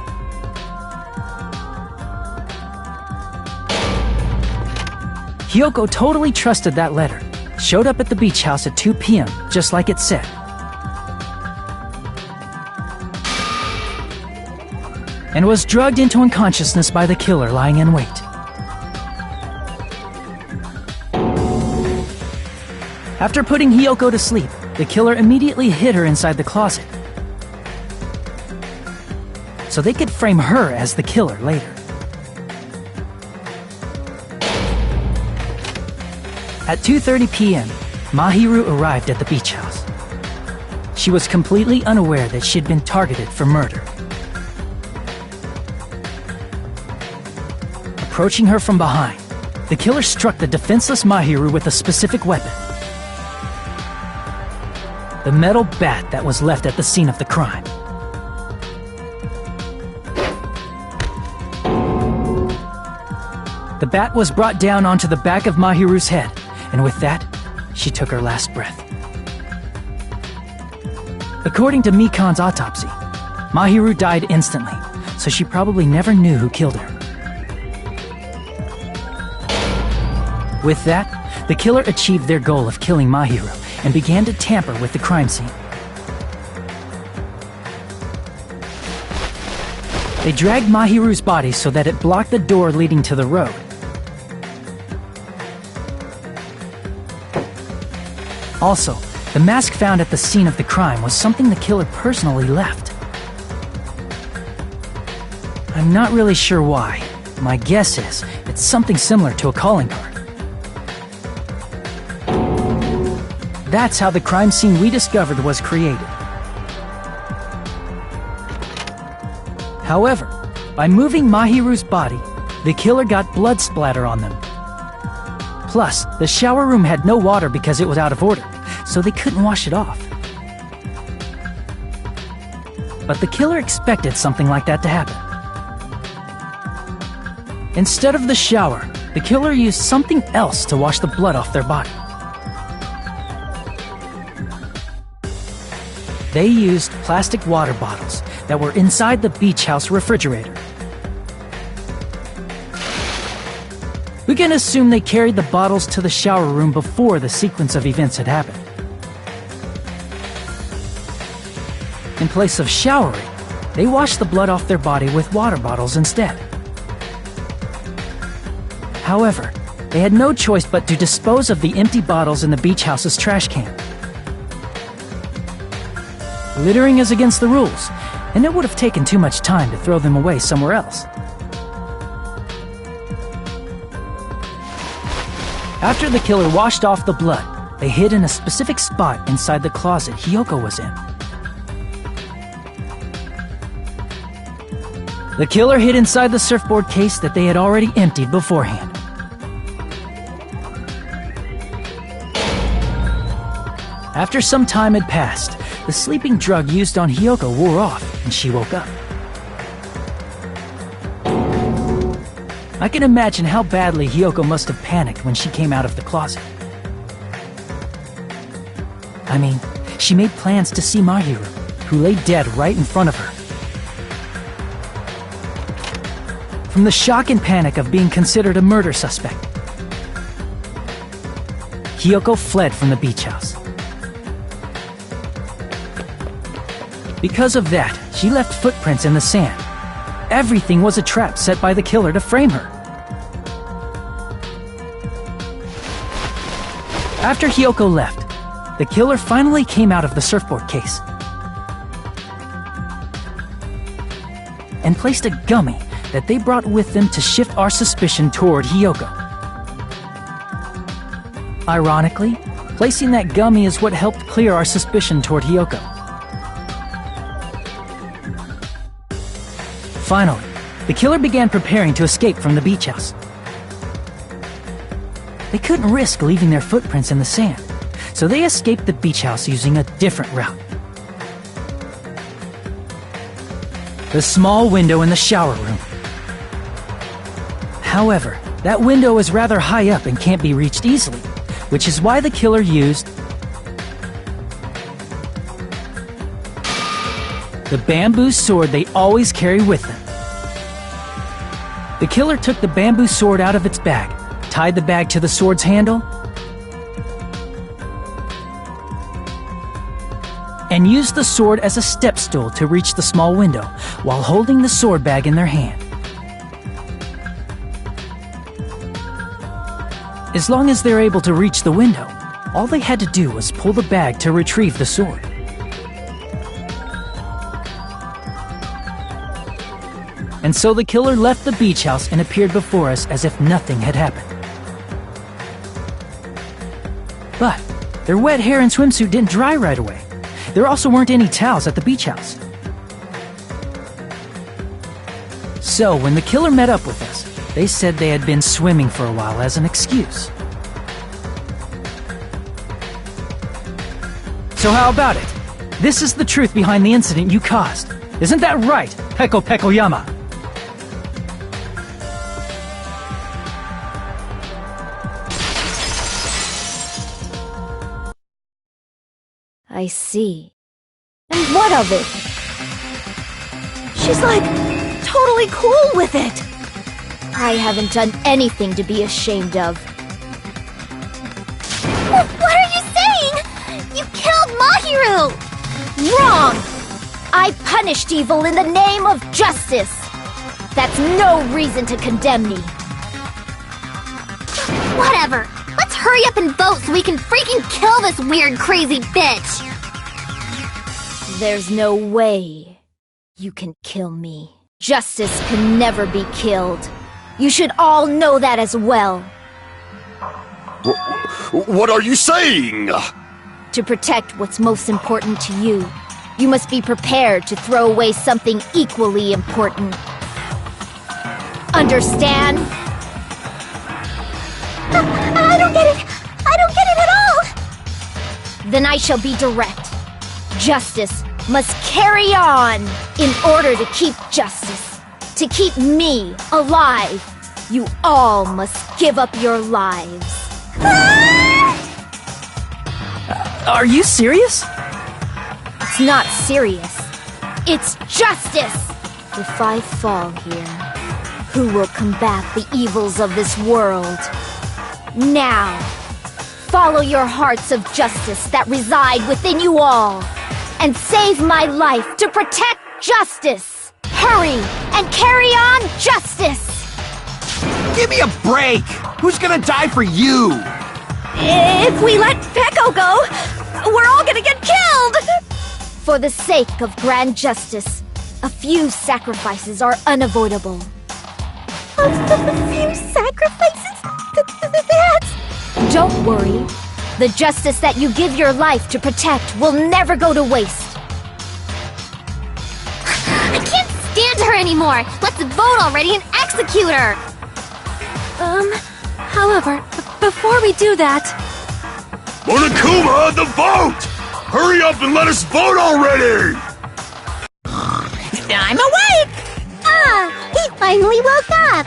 S4: Hyoko totally trusted that letter, showed up at the beach house at 2 p.m., just like it said. And was drugged into unconsciousness by the killer lying in wait. After putting Hyoko to sleep, the killer immediately hid her inside the closet, so they could frame her as the killer later. At 2:30 p.m., Mahiru arrived at the beach house. She was completely unaware that she'd been targeted for murder. Approaching her from behind, the killer struck the defenseless Mahiru with a specific weapon. The metal bat that was left at the scene of the crime. The bat was brought down onto the back of Mahiru's head, and with that, she took her last breath. According to Mikan's autopsy, Mahiru died instantly, so she probably never knew who killed her. With that, the killer achieved their goal of killing Mahiru and began to tamper with the crime scene. They dragged Mahiru's body so that it blocked the door leading to the road. Also, the mask found at the scene of the crime was something the killer personally left. I'm not really sure why. My guess is it's something similar to a calling card. That's how the crime scene we discovered was created. However, by moving Mahiru's body, the killer got blood splatter on them. Plus, the shower room had no water because it was out of order, so they couldn't wash it off. But the killer expected something like that to happen. Instead of the shower, the killer used something else to wash the blood off their body. They used plastic water bottles that were inside the beach house refrigerator. We can assume they carried the bottles to the shower room before the sequence of events had happened. In place of showering, they washed the blood off their body with water bottles instead. However, they had no choice but to dispose of the empty bottles in the beach house's trash can. Littering is against the rules, and it would have taken too much time to throw them away somewhere else. After the killer washed off the blood, they hid in a specific spot inside the closet Hyoko was in. The killer hid inside the surfboard case that they had already emptied beforehand. After some time had passed, the sleeping drug used on Hyoko wore off and she woke up. I can imagine how badly Hiyoko must have panicked when she came out of the closet. I mean, she made plans to see Mahiru, who lay dead right in front of her. From the shock and panic of being considered a murder suspect, Hiyoko fled from the beach house. Because of that, she left footprints in the sand. Everything was a trap set by the killer to frame her. After Hiyoko left, the killer finally came out of the surfboard case and placed a gummy that they brought with them to shift our suspicion toward Hiyoko. Ironically, placing that gummy is what helped clear our suspicion toward Hiyoko. Finally, the killer began preparing to escape from the beach house. They couldn't risk leaving their footprints in the sand, so they escaped the beach house using a different route. The small window in the shower room. However, that window is rather high up and can't be reached easily, which is why the killer used the bamboo sword they always carry with them. The killer took the bamboo sword out of its bag, tied the bag to the sword's handle, and used the sword as a step stool to reach the small window while holding the sword bag in their hand. As long as they're able to reach the window, all they had to do was pull the bag to retrieve the sword. And so the killer left the beach house and appeared before us as if nothing had happened. But their wet hair and swimsuit didn't dry right away. There also weren't any towels at the beach house. So when the killer met up with us, they said they had been swimming for a while as an excuse. So how about it? This is the truth behind the incident you caused. Isn't that right, Peko Pekoyama?
S2: I see. And what of it?
S11: She's like, totally cool with it.
S2: I haven't done anything to be ashamed of.
S3: What are you saying? You killed Mahiru!
S2: Wrong! I punished evil in the name of justice. That's no reason to condemn me.
S3: Whatever. Let's hurry up and vote so we can freaking kill this weird, crazy bitch!
S2: There's no way you can kill me. Justice can never be killed. You should all know that as well.
S6: What are you saying?
S2: To protect what's most important to you, you must be prepared to throw away something equally important. Understand?
S3: I don't get it! I don't get it at all!
S2: Then I shall be direct. Justice must carry on in order to keep justice. To keep me alive, you all must give up your lives.
S4: Are you serious?
S2: It's not serious. It's justice! If I fall here, who will combat the evils of this world? Now, follow your hearts of justice that reside within you all, and save my life to protect justice! Hurry and carry on justice!
S7: Give me a break! Who's gonna die for you?
S11: If we let Peko go, we're all gonna get killed!
S2: For the sake of grand justice, a few sacrifices are unavoidable.
S11: A few sacrifices? That's...
S2: Don't worry. The justice that you give your life to protect will never go to waste.
S3: I can't stand her anymore! Let's vote already and execute her!
S11: However, before we do that...
S5: Monokuma, the vote! Hurry up and let us vote already!
S9: I'm awake!
S1: He finally woke up!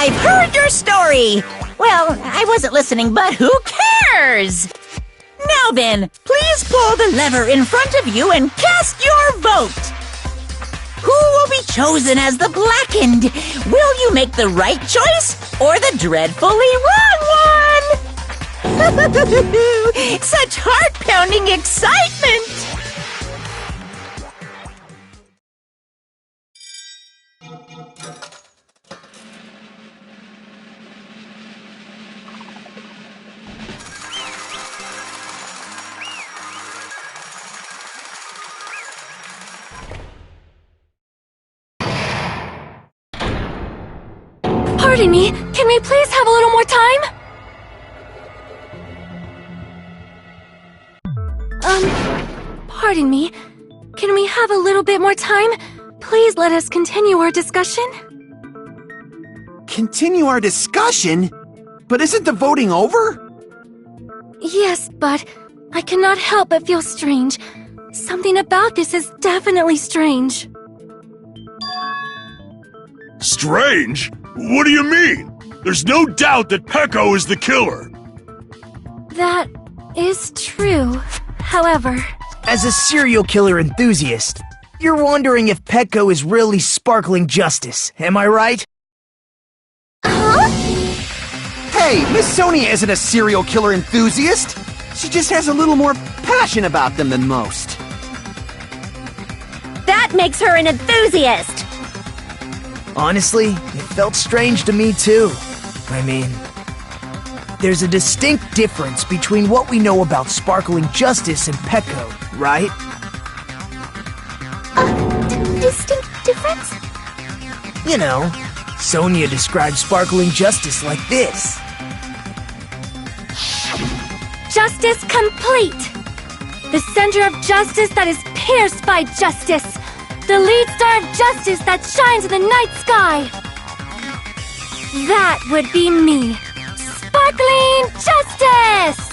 S9: I've heard your story! Well, I wasn't listening, but who cares? Now then, please pull the lever in front of you and cast your vote! Who will be chosen as the Blackened? Will you make the right choice or the dreadfully wrong one? Such heart-pounding excitement!
S11: Pardon me, can we please have a little more time? Pardon me, can we have a little bit more time? Please let us continue our discussion.
S7: Continue our discussion? But isn't the voting over?
S11: Yes, but I cannot help but feel strange. Something about this is definitely strange.
S5: Strange? What do you mean? There's no doubt that Pecco is the killer.
S11: That is true. However,
S8: As a serial killer enthusiast, you're wondering if Pecco is really sparkling justice, am I right?
S7: Hey, Miss Sonia isn't a serial killer enthusiast. She just has a little more passion about them than most.
S1: That makes her an enthusiast!
S8: Honestly, it felt strange to me too. I mean, there's a distinct difference between what we know about sparkling justice and Pecco, right?
S3: Distinct difference?
S8: You know, Sonia describes sparkling justice like this.
S11: justice complete! The center of justice that is pierced by justice! The lead star of justice that shines in the night sky! That would be me! Sparkling Justice!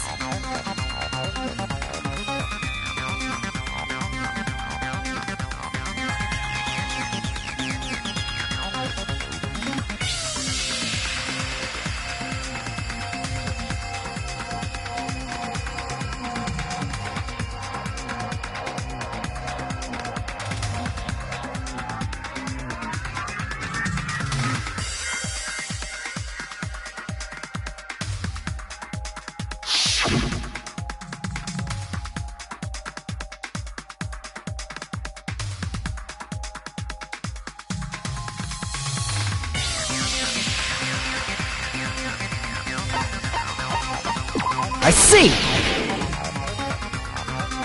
S4: I see!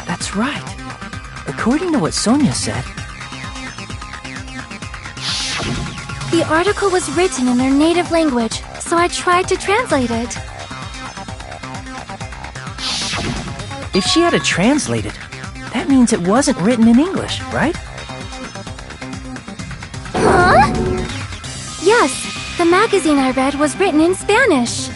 S4: That's right. According to what Sonia said,
S11: The article was written in their native language, so I tried to translate it.
S4: if she had it translated, that means it wasn't written in English, right?
S11: Huh? Yes, the magazine I read was written in Spanish.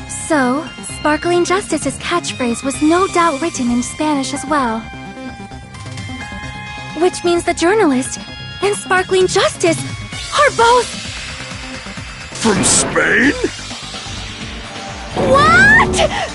S11: So, Sparkling Justice's catchphrase was no doubt written in Spanish as well. Which means the journalist and Sparkling Justice are both...
S5: From Spain?
S11: What?!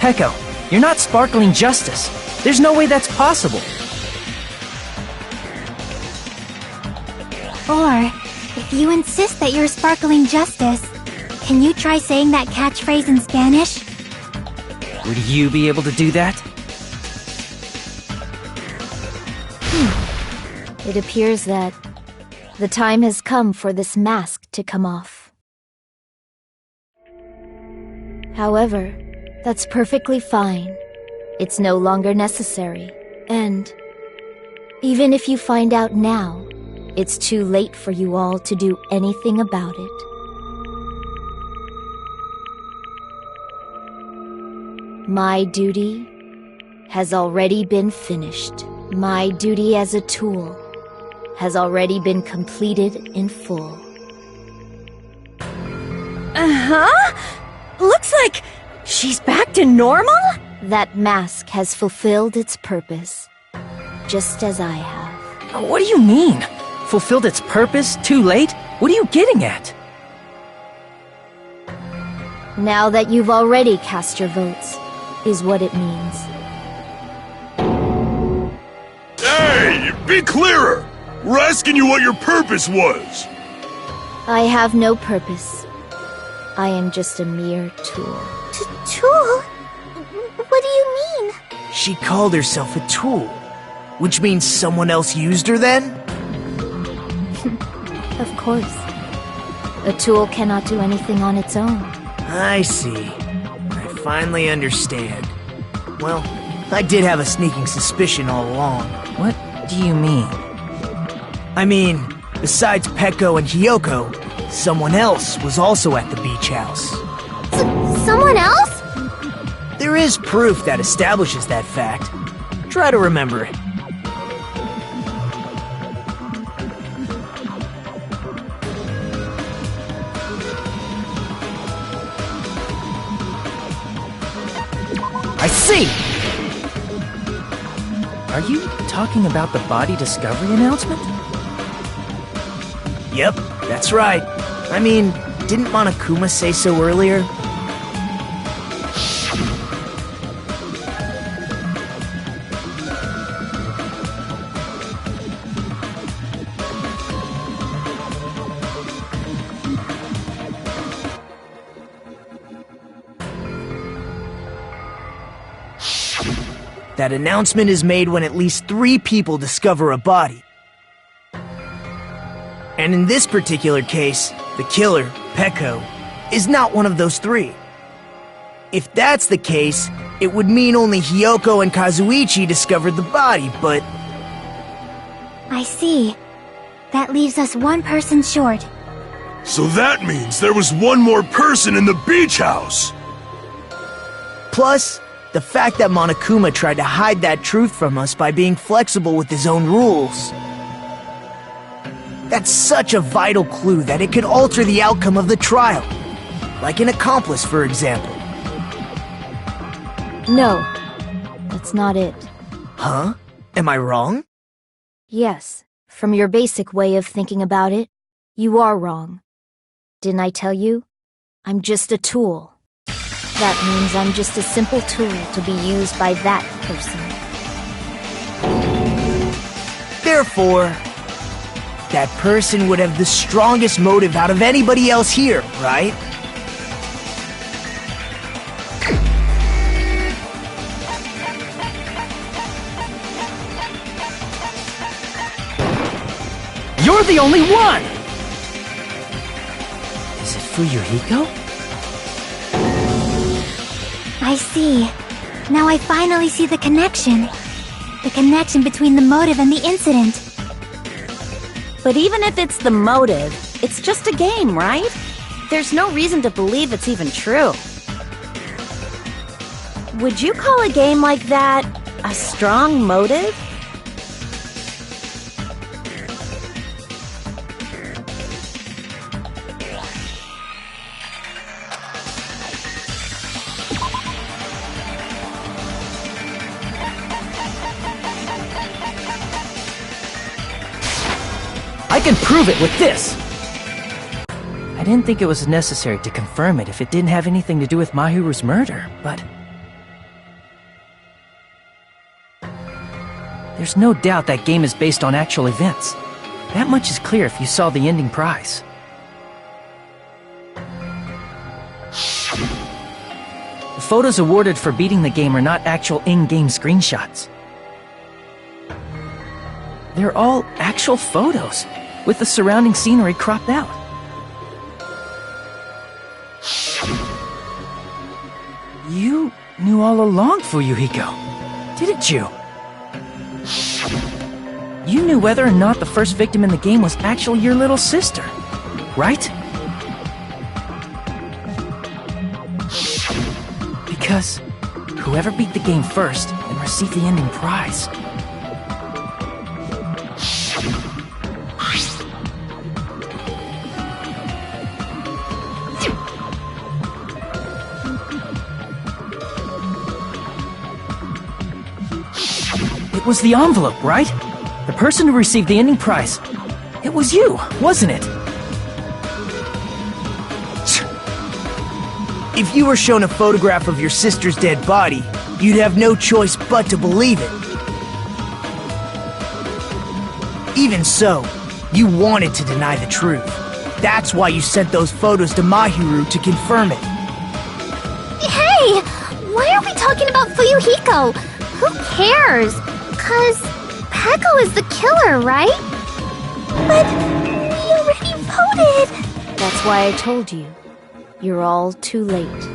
S4: Pecco, you're not sparkling justice. There's no way that's possible.
S3: Or, if you insist that you're Sparkling Justice, can you try saying that catchphrase in Spanish?
S4: Would you be able to do that?
S2: It appears that the time has come for this mask to come off. However, that's perfectly fine. It's no longer necessary. And even if you find out now, it's too late for you all to do anything about it. My duty has already been finished. My duty as a tool has already been completed in full.
S11: Looks like she's back to normal?
S2: That mask has fulfilled its purpose, just as I have.
S4: What do you mean? Fulfilled its purpose? Too late? What are you getting at?
S2: Now that you've already cast your votes, is what it means.
S5: Hey, be clearer! We're asking you what your purpose was!
S2: I have no purpose. I am just a mere tool.
S1: Tool? What do you mean?
S8: She called herself a tool, which means someone else used her then?
S2: Of course. A tool cannot do anything on its own.
S8: I see. I finally understand. Well, I did have a sneaking suspicion all along.
S4: What do you mean?
S8: I mean, besides Peko and Hiyoko, someone else was also at the beach house.
S1: Someone else?
S8: There is proof that establishes that fact. Try to remember it.
S4: I see! Are you talking about the body discovery announcement?
S8: Yep, that's right. I mean, didn't Monokuma say so earlier? That announcement is made when at least 3 people discover a body. And in this particular case, the killer, Peko, is not one of those 3. If that's the case, it would mean only Hiyoko and Kazuichi discovered the body, but...
S3: I see. That leaves us one person short.
S5: So that means there was one more person in the beach house!
S8: Plus, the fact that Monokuma tried to hide that truth from us by being flexible with his own rules. That's such a vital clue that it could alter the outcome of the trial. Like an accomplice, for example.
S2: No, that's not it.
S8: Huh? Am I wrong?
S2: Yes, from your basic way of thinking about it, you are wrong. Didn't I tell you? I'm just a tool. That means I'm just a simple tool to be used by that person.
S8: Therefore, that person would have the strongest motive out of anybody else here, right?
S4: You're the only one! Is it Fuyuhiko?
S3: I see. Now I finally see the connection. The connection between the motive and the incident.
S11: But even if it's the motive, it's just a game, right? There's no reason to believe it's even true. Would you call a game like that a strong motive?
S4: I can prove it with this! I didn't think it was necessary to confirm it if it didn't have anything to do with Mahiru's murder, but... There's no doubt that game is based on actual events. That much is clear if you saw the ending prize. The photos awarded for beating the game are not actual in-game screenshots. They're all actual photos, with the surrounding scenery cropped out. You knew all along, Fuyuhiko, didn't you? You knew whether or not the first victim in the game was actually your little sister, right? Because Whoever beat the game first and received the ending prize. It was the envelope, right? The person who received the ending prize. It was you, wasn't it?
S8: If you were shown a photograph of your sister's dead body, you'd have no choice but to believe it. Even so, you wanted to deny the truth. That's why you sent those photos to Mahiru to confirm it.
S3: Hey! Why are we talking about Fuyuhiko? Who cares? 'Cause Peko is the killer, right? But we already voted!
S2: That's why I told you. You're all too late.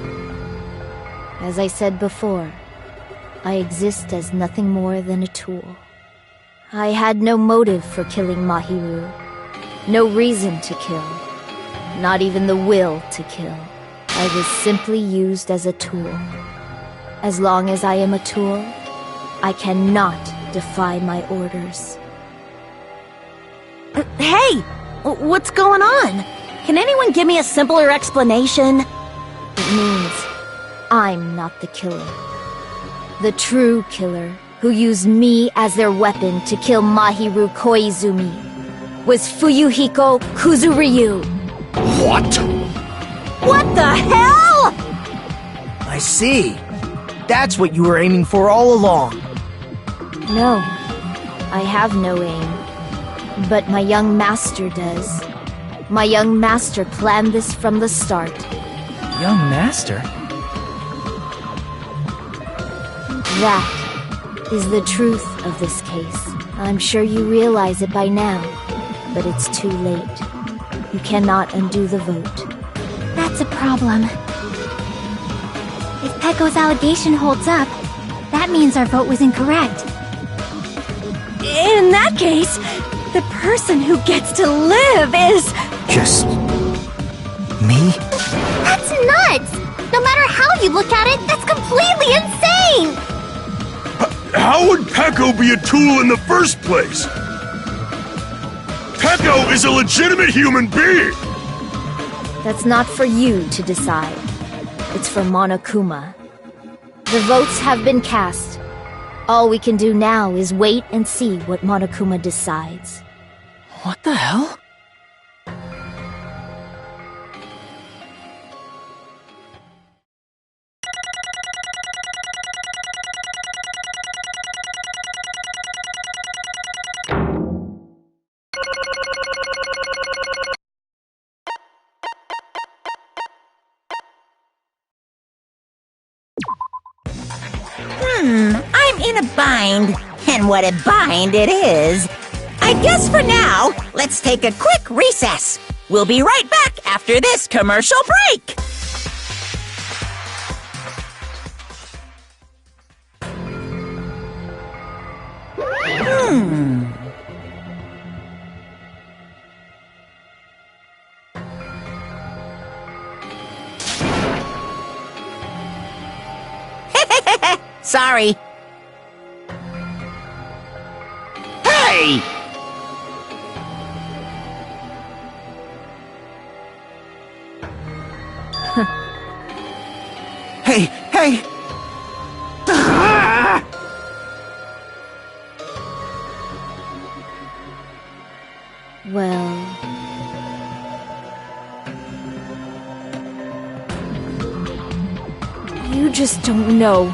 S2: As I said before, I exist as nothing more than a tool. I had no motive for killing Mahiru. No reason to kill. Not even the will to kill. I was simply used as a tool. As long as I am a tool, I cannot defy my orders.
S11: Hey! What's going on? Can anyone give me a simpler explanation?
S2: It means I'm not the killer. The true killer, who used me as their weapon to kill Mahiru Koizumi, was Fuyuhiko Kuzuryu.
S6: What?
S11: What the hell?!
S8: I see. That's what you were aiming for all along.
S2: No, I have no aim. But my young master does. My young master planned this from the start.
S4: Young master?
S2: That is the truth of this case. I'm sure you realize it by now, but it's too late. You cannot undo the vote.
S3: That's a problem. If Peko's allegation holds up, that means our vote was incorrect.
S11: In that case, the person who gets to live is...
S8: Just... me?
S3: That's nuts! No matter how you look at it, that's completely insane!
S5: How would Peko be a tool in the first place? Peko is a legitimate human being!
S2: That's not for you to decide. It's for Monokuma. The votes have been cast. All we can do now is wait and see what Monokuma decides.
S4: What the hell?
S9: I'm in a bind. And what a bind it is. I guess for now, let's take a quick recess. We'll be right back after this commercial break. Sorry.
S10: Hey!
S7: Hey, hey!
S2: Well... You just don't know.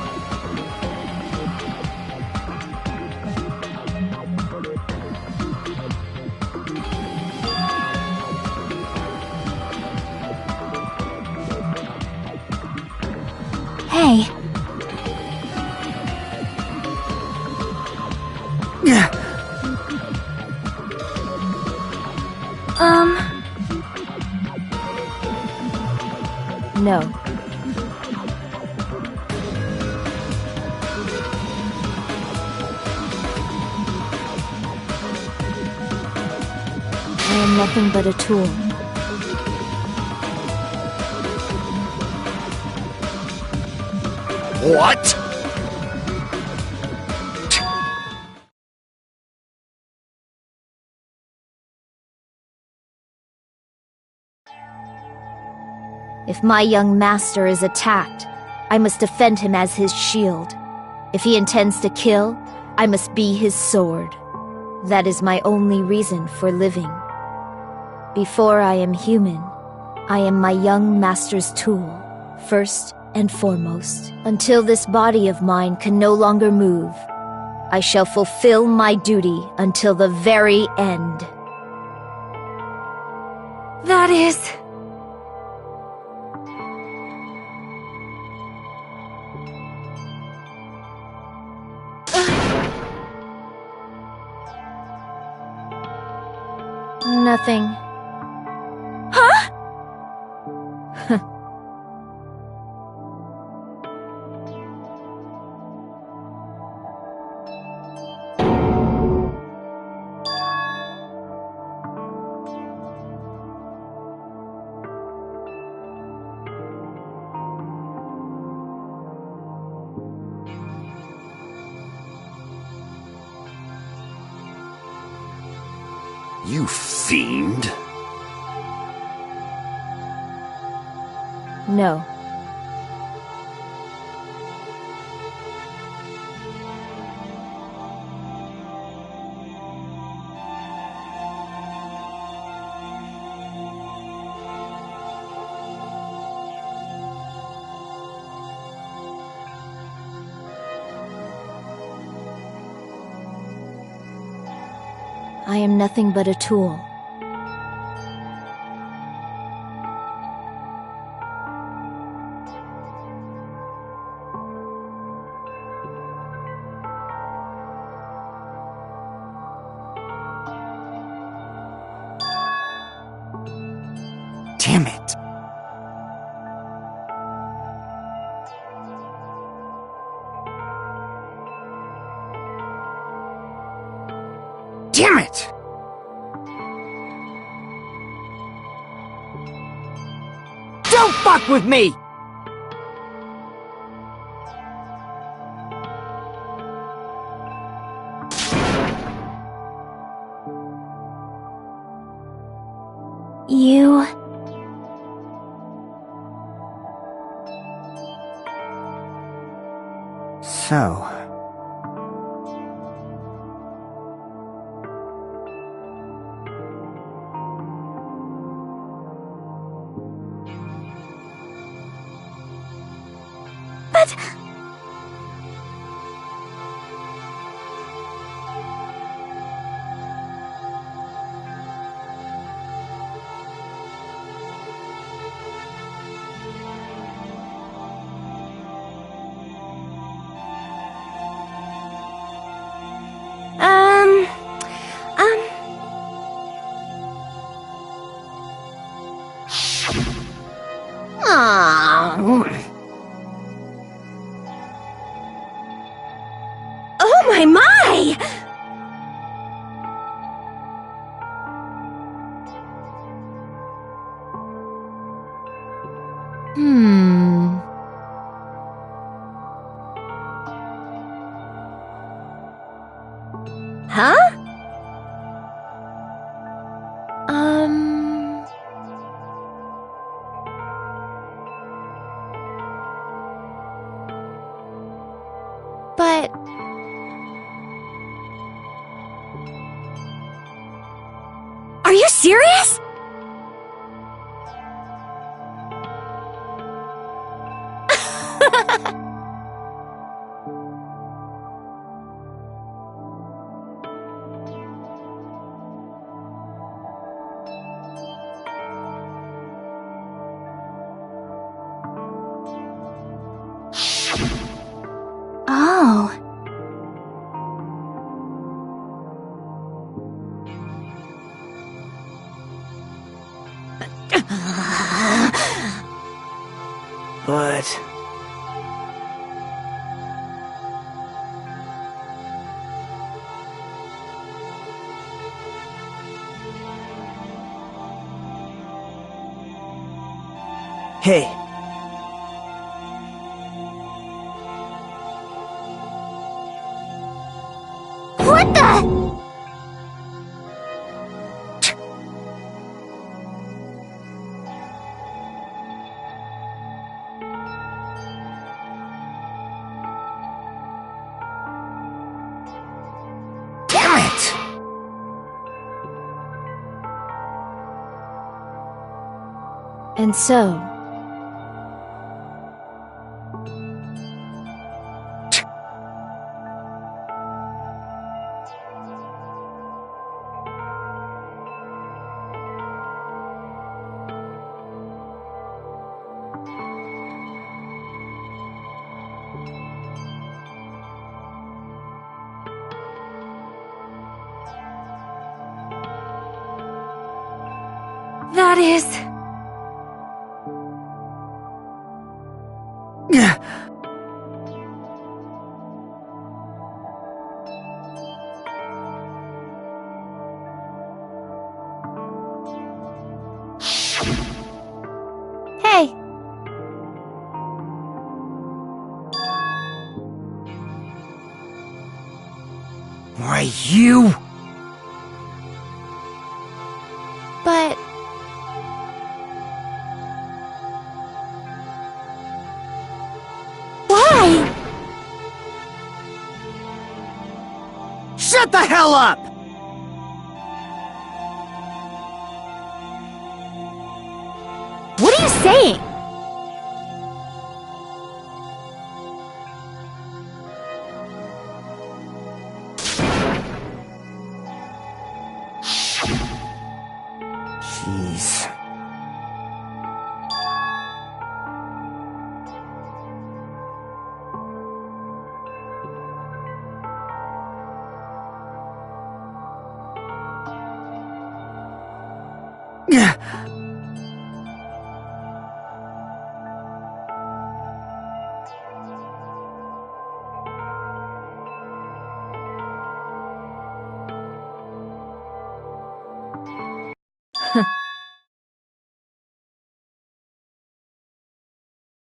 S3: Hey.
S2: No. I am nothing but a tool.
S10: What?
S2: If my young master is attacked, I must defend him as his shield. If he intends to kill, I must be his sword. That is my only reason for living. Before I am human, I am my young master's tool, first and foremost. Until this body of mine can no longer move, I shall fulfill my duty until the very end.
S11: That is...
S2: Nothing.
S11: Huh?
S6: You fiend!
S2: No. I am nothing but a tool.
S10: Damn it. Damn it! Don't fuck with me!
S11: You...
S10: So...
S11: But... Um... Oh my my! Huh? But... Are you serious? Oh.
S8: But... Hey.
S10: Damn it!
S2: And so,
S11: That is...
S2: hey,
S8: Why, you...
S2: but
S11: Why?
S10: Shut the hell up!
S11: What are you saying?
S8: Jeez.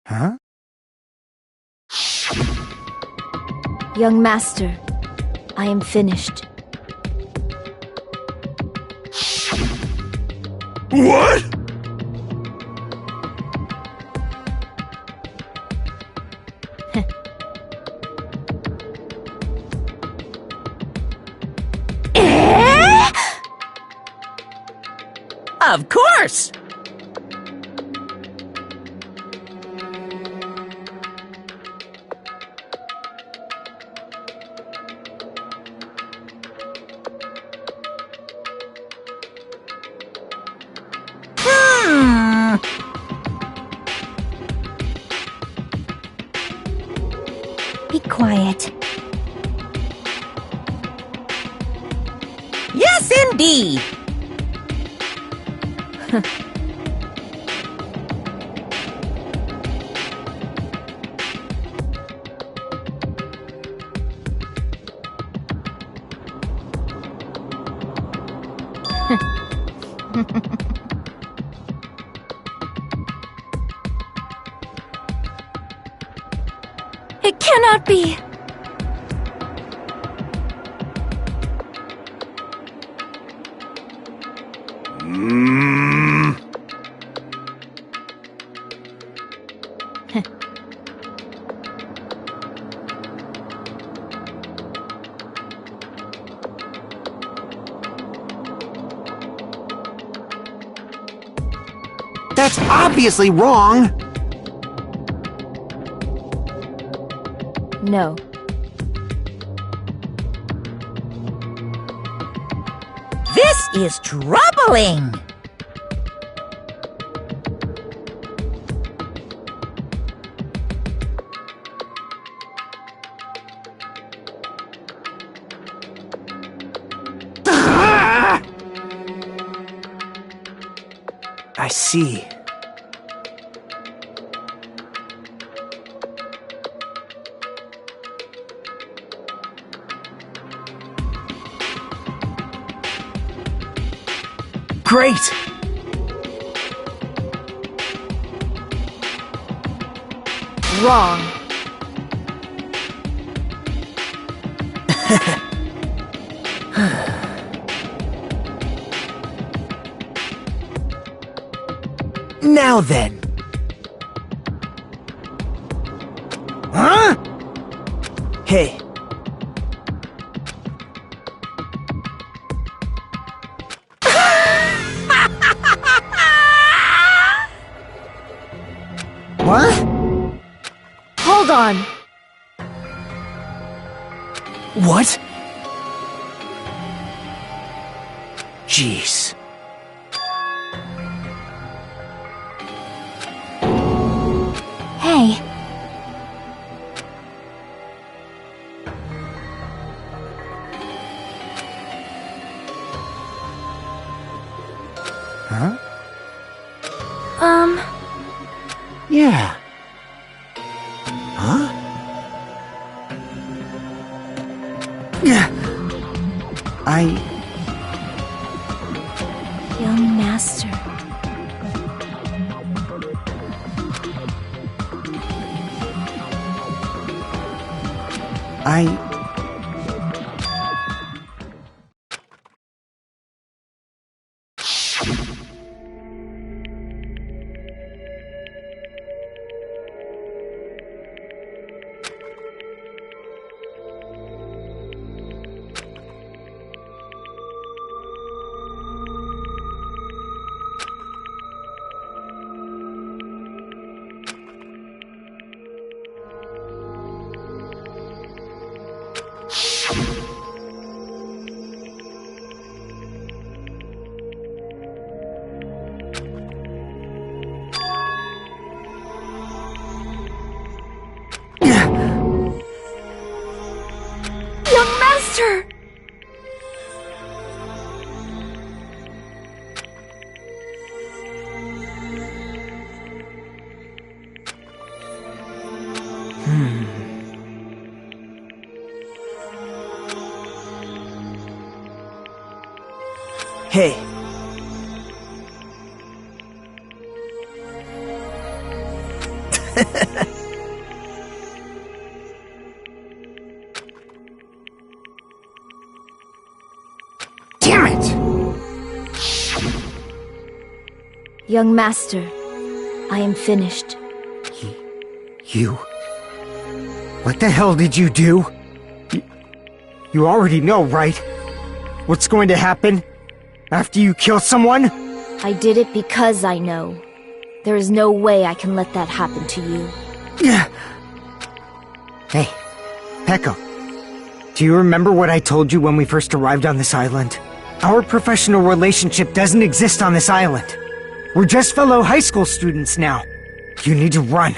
S8: Huh?
S2: young master, I am finished.
S5: What?
S9: Of course!
S2: Be quiet.
S9: Yes, indeed!
S11: It cannot be.
S10: That's obviously wrong!
S2: No.
S9: This is troubling!
S8: I see. Great!
S2: Wrong.
S8: Now then. Huh? Hey. What?
S2: Hold on.
S8: What? Jeez.
S2: Hey.
S10: Huh?
S7: Yeah. Huh?
S2: Young master. Young master!
S8: Hey.
S10: Damn it!
S2: Young master, I am finished.
S10: You? What the hell did you do? You already know, right? What's going to happen after you kill someone?
S2: I did it because I know. There is no way I can let that happen to you.
S10: Yeah. Hey, Peko. Do you remember what I told you when we first arrived on this island? Our professional relationship doesn't exist on this island. We're just fellow high school students now. You need to run.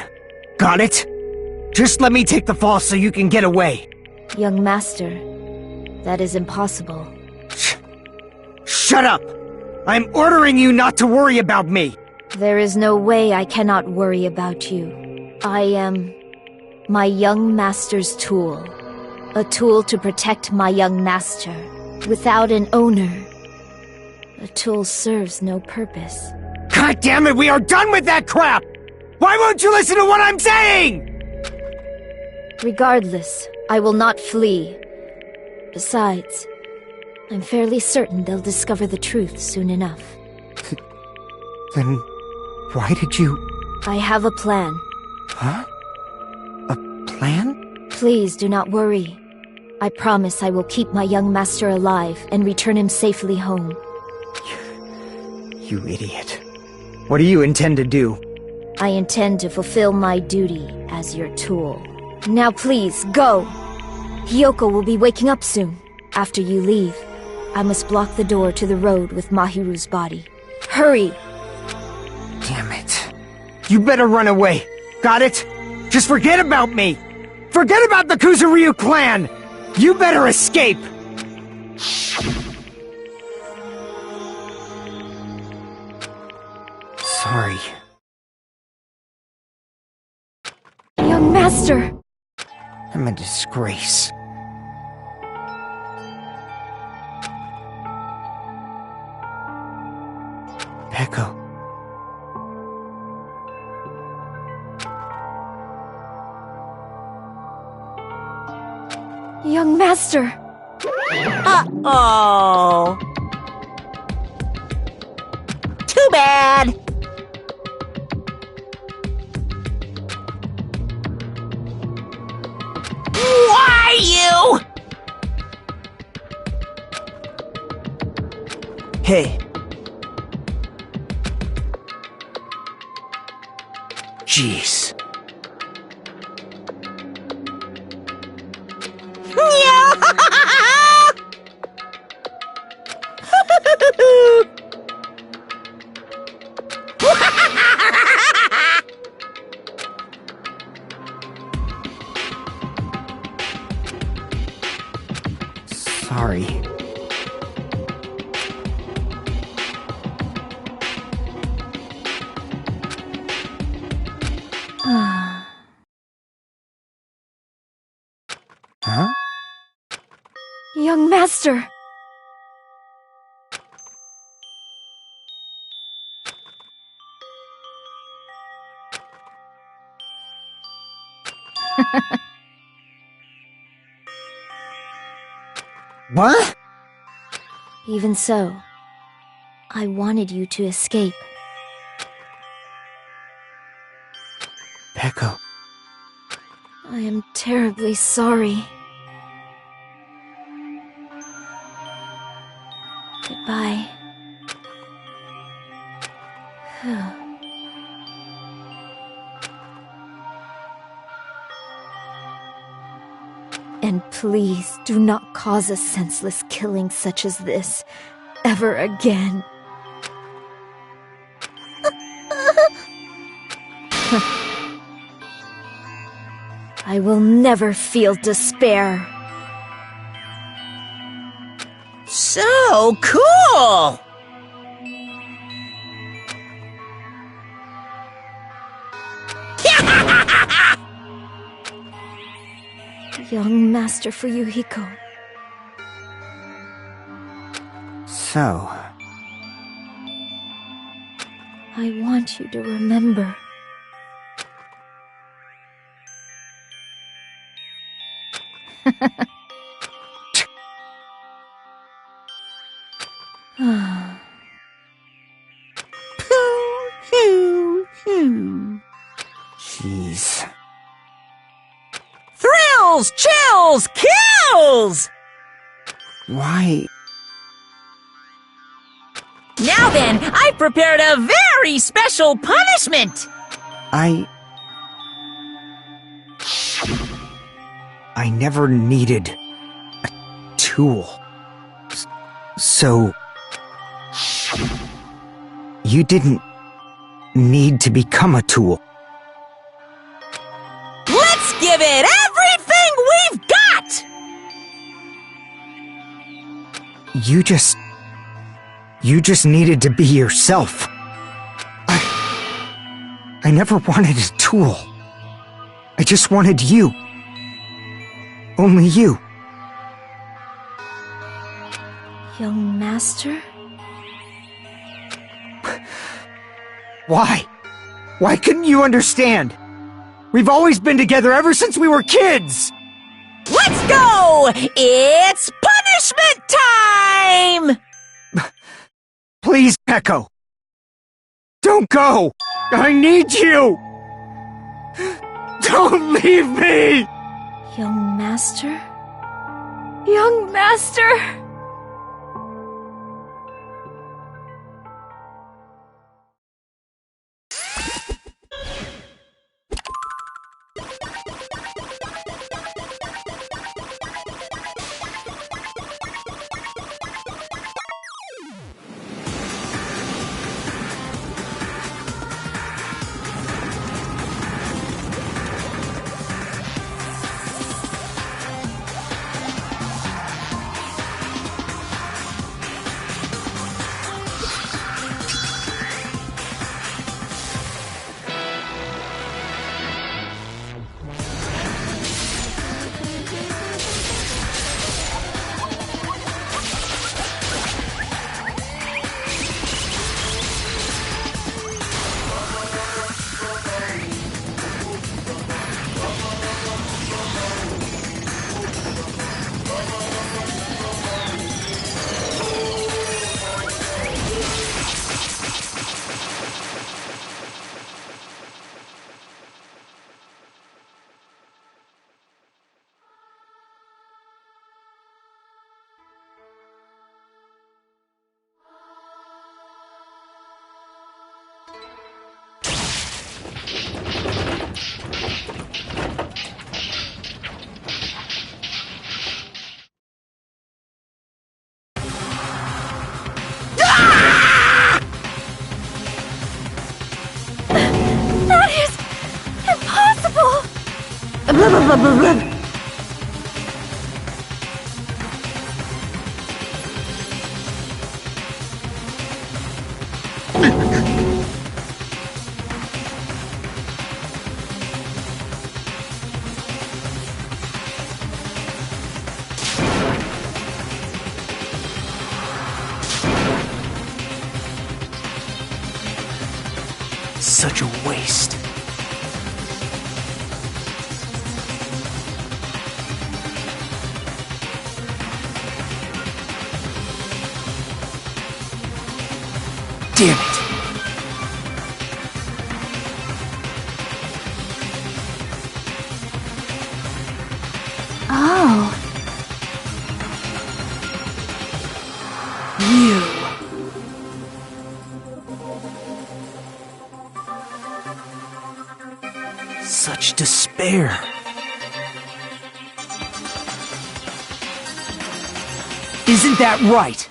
S10: Got it? Just let me take the fall so you can get away.
S2: Young master, that is impossible.
S10: Shut up! I'm ordering you not to worry about me!
S2: There is no way I cannot worry about you. I am my young master's tool. A tool to protect my young master. Without an owner, a tool serves no purpose.
S10: God damn it, we are done with that crap! Why won't you listen to what I'm saying?!
S2: Regardless, I will not flee. Besides, I'm fairly certain they'll discover the truth soon enough.
S10: Then, why did you...
S2: I have a plan.
S10: Huh? A plan?
S2: Please do not worry. I promise I will keep my young master alive and return him safely home.
S10: You idiot. What do you intend to do?
S2: I intend to fulfill my duty as your tool. Now please, go! Hiyoko will be waking up soon. After you leave, I must block the door to the road with Mahiru's body. Hurry!
S10: Damn it. You better run away. Got it? Just forget about me! Forget about the Kuzuryu clan! You better escape! Sorry.
S2: Young master!
S10: I'm a disgrace. Peko.
S2: Young master!
S9: Uh-oh. Too bad.
S8: Hey. Jeez. Sorry. Huh?
S2: Young master!
S10: What?
S2: Even so, I wanted you to escape.
S8: Peko.
S2: I am terribly sorry. Goodbye. And please do not cause a senseless killing such as this ever again. I will never feel despair.
S9: So cool!
S2: Young Master Fuyuhiko.
S10: So,
S2: I want you to remember.
S10: jeez.
S9: Thrills, chills, kills!
S10: Why?
S9: Now then, I prepared a very special punishment!
S10: I never needed a tool. So, you didn't need to become a tool.
S9: Let's give it everything we've got!
S10: You just needed to be yourself. I never wanted a tool. I just wanted you. Only you.
S2: Young Master?
S10: Why? Why couldn't you understand? We've always been together ever since we were kids!
S9: Let's go! It's punishment time!
S10: Please, Peko! Don't go! I need you! Don't leave me!
S2: Young Master? Young Master!
S8: Such a waste. Damn it.
S3: Oh.
S8: You. Such despair. Isn't that right?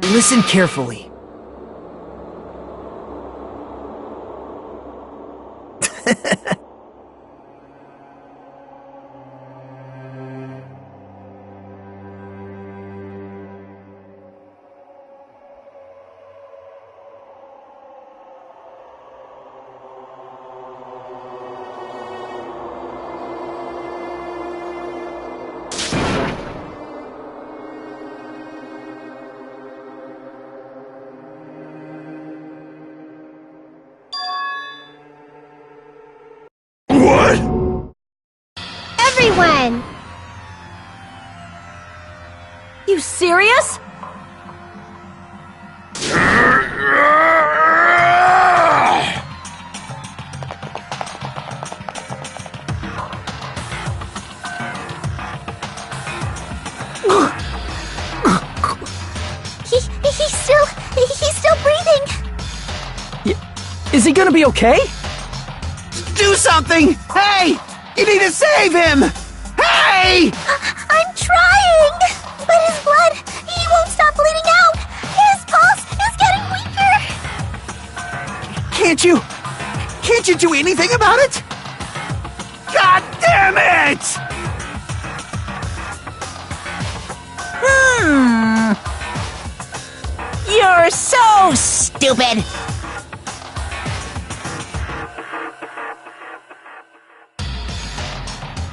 S8: Listen carefully.
S1: Everyone!
S11: You serious?
S3: He's still breathing.
S4: Is he gonna be okay?
S7: Do something! Hey! You need to save him! Hey!
S3: I'm trying! But his blood, he won't stop bleeding out! His pulse is getting weaker!
S7: Can't you do anything about it? God damn it!
S9: You're so stupid!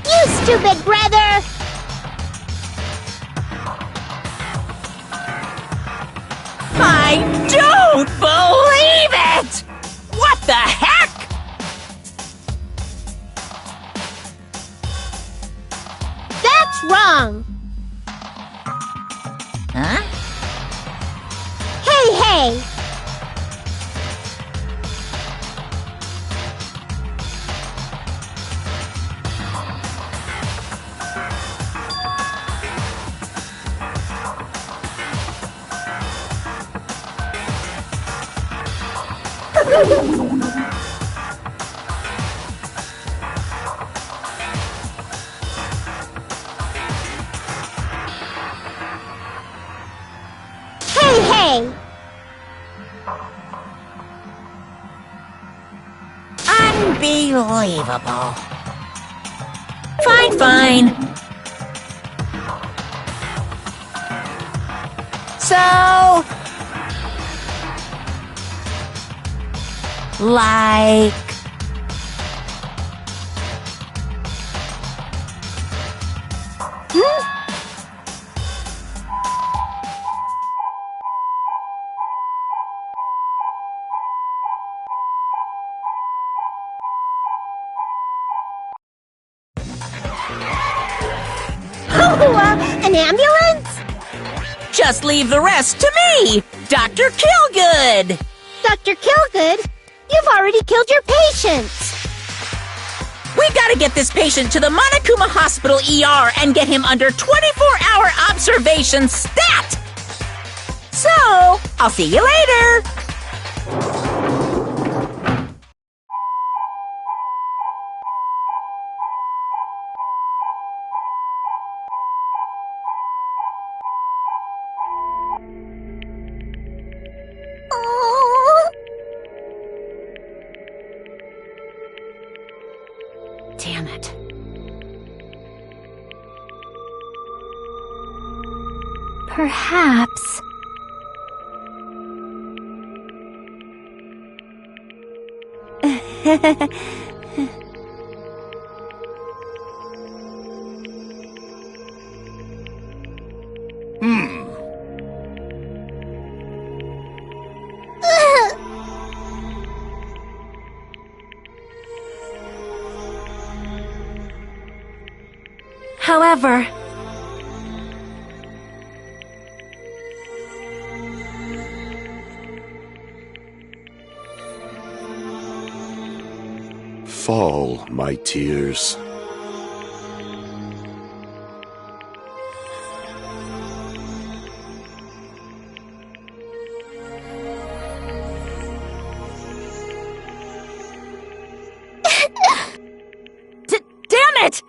S1: You stupid brother!
S9: I don't believe it! What the heck?
S1: That's wrong!
S9: Huh?
S1: Hey! Hey!
S9: Unbelievable. Fine. So... like...
S1: An ambulance?
S9: Just leave the rest to me, Dr. Killgood!
S1: Dr. Killgood? You've already killed your patients!
S9: We gotta get this patient to the Monokuma Hospital ER and get him under 24-hour observation stat! So, I'll see you later!
S11: Damn it.
S3: Perhaps.
S11: However,
S6: Fall, my tears.
S11: damn it!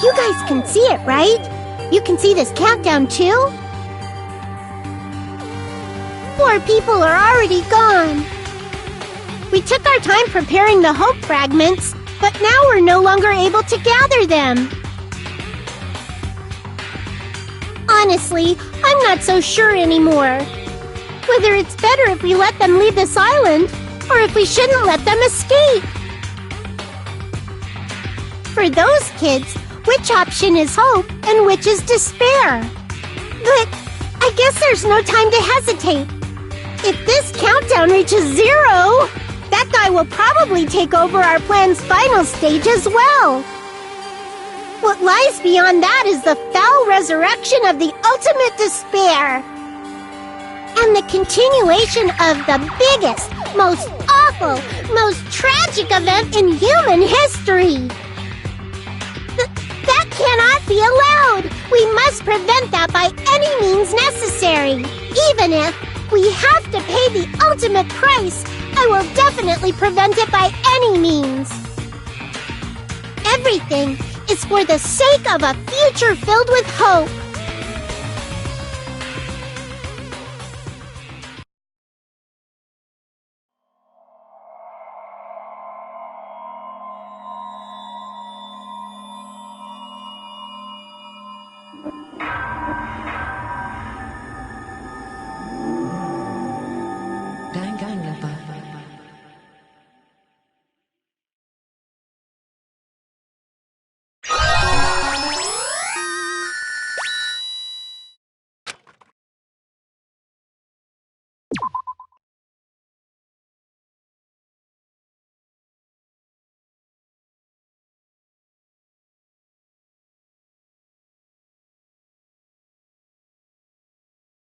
S1: You guys can see it, right? You can see this countdown too? 4 people are already gone. We took our time preparing the hope fragments, but now we're no longer able to gather them. Honestly, I'm not so sure anymore. Whether it's better if we let them leave this island, or if we shouldn't let them escape. For those kids, which option is hope and which is despair? But I guess there's no time to hesitate. If this countdown reaches 0, that guy will probably take over our plan's final stage as well. What lies beyond that is the foul resurrection of the ultimate despair. And the continuation of the biggest, most awful, most tragic event in human history. That cannot be allowed! We must prevent that by any means necessary. Even if we have to pay the ultimate price, I will definitely prevent it by any means. Everything is for the sake of a future filled with hope.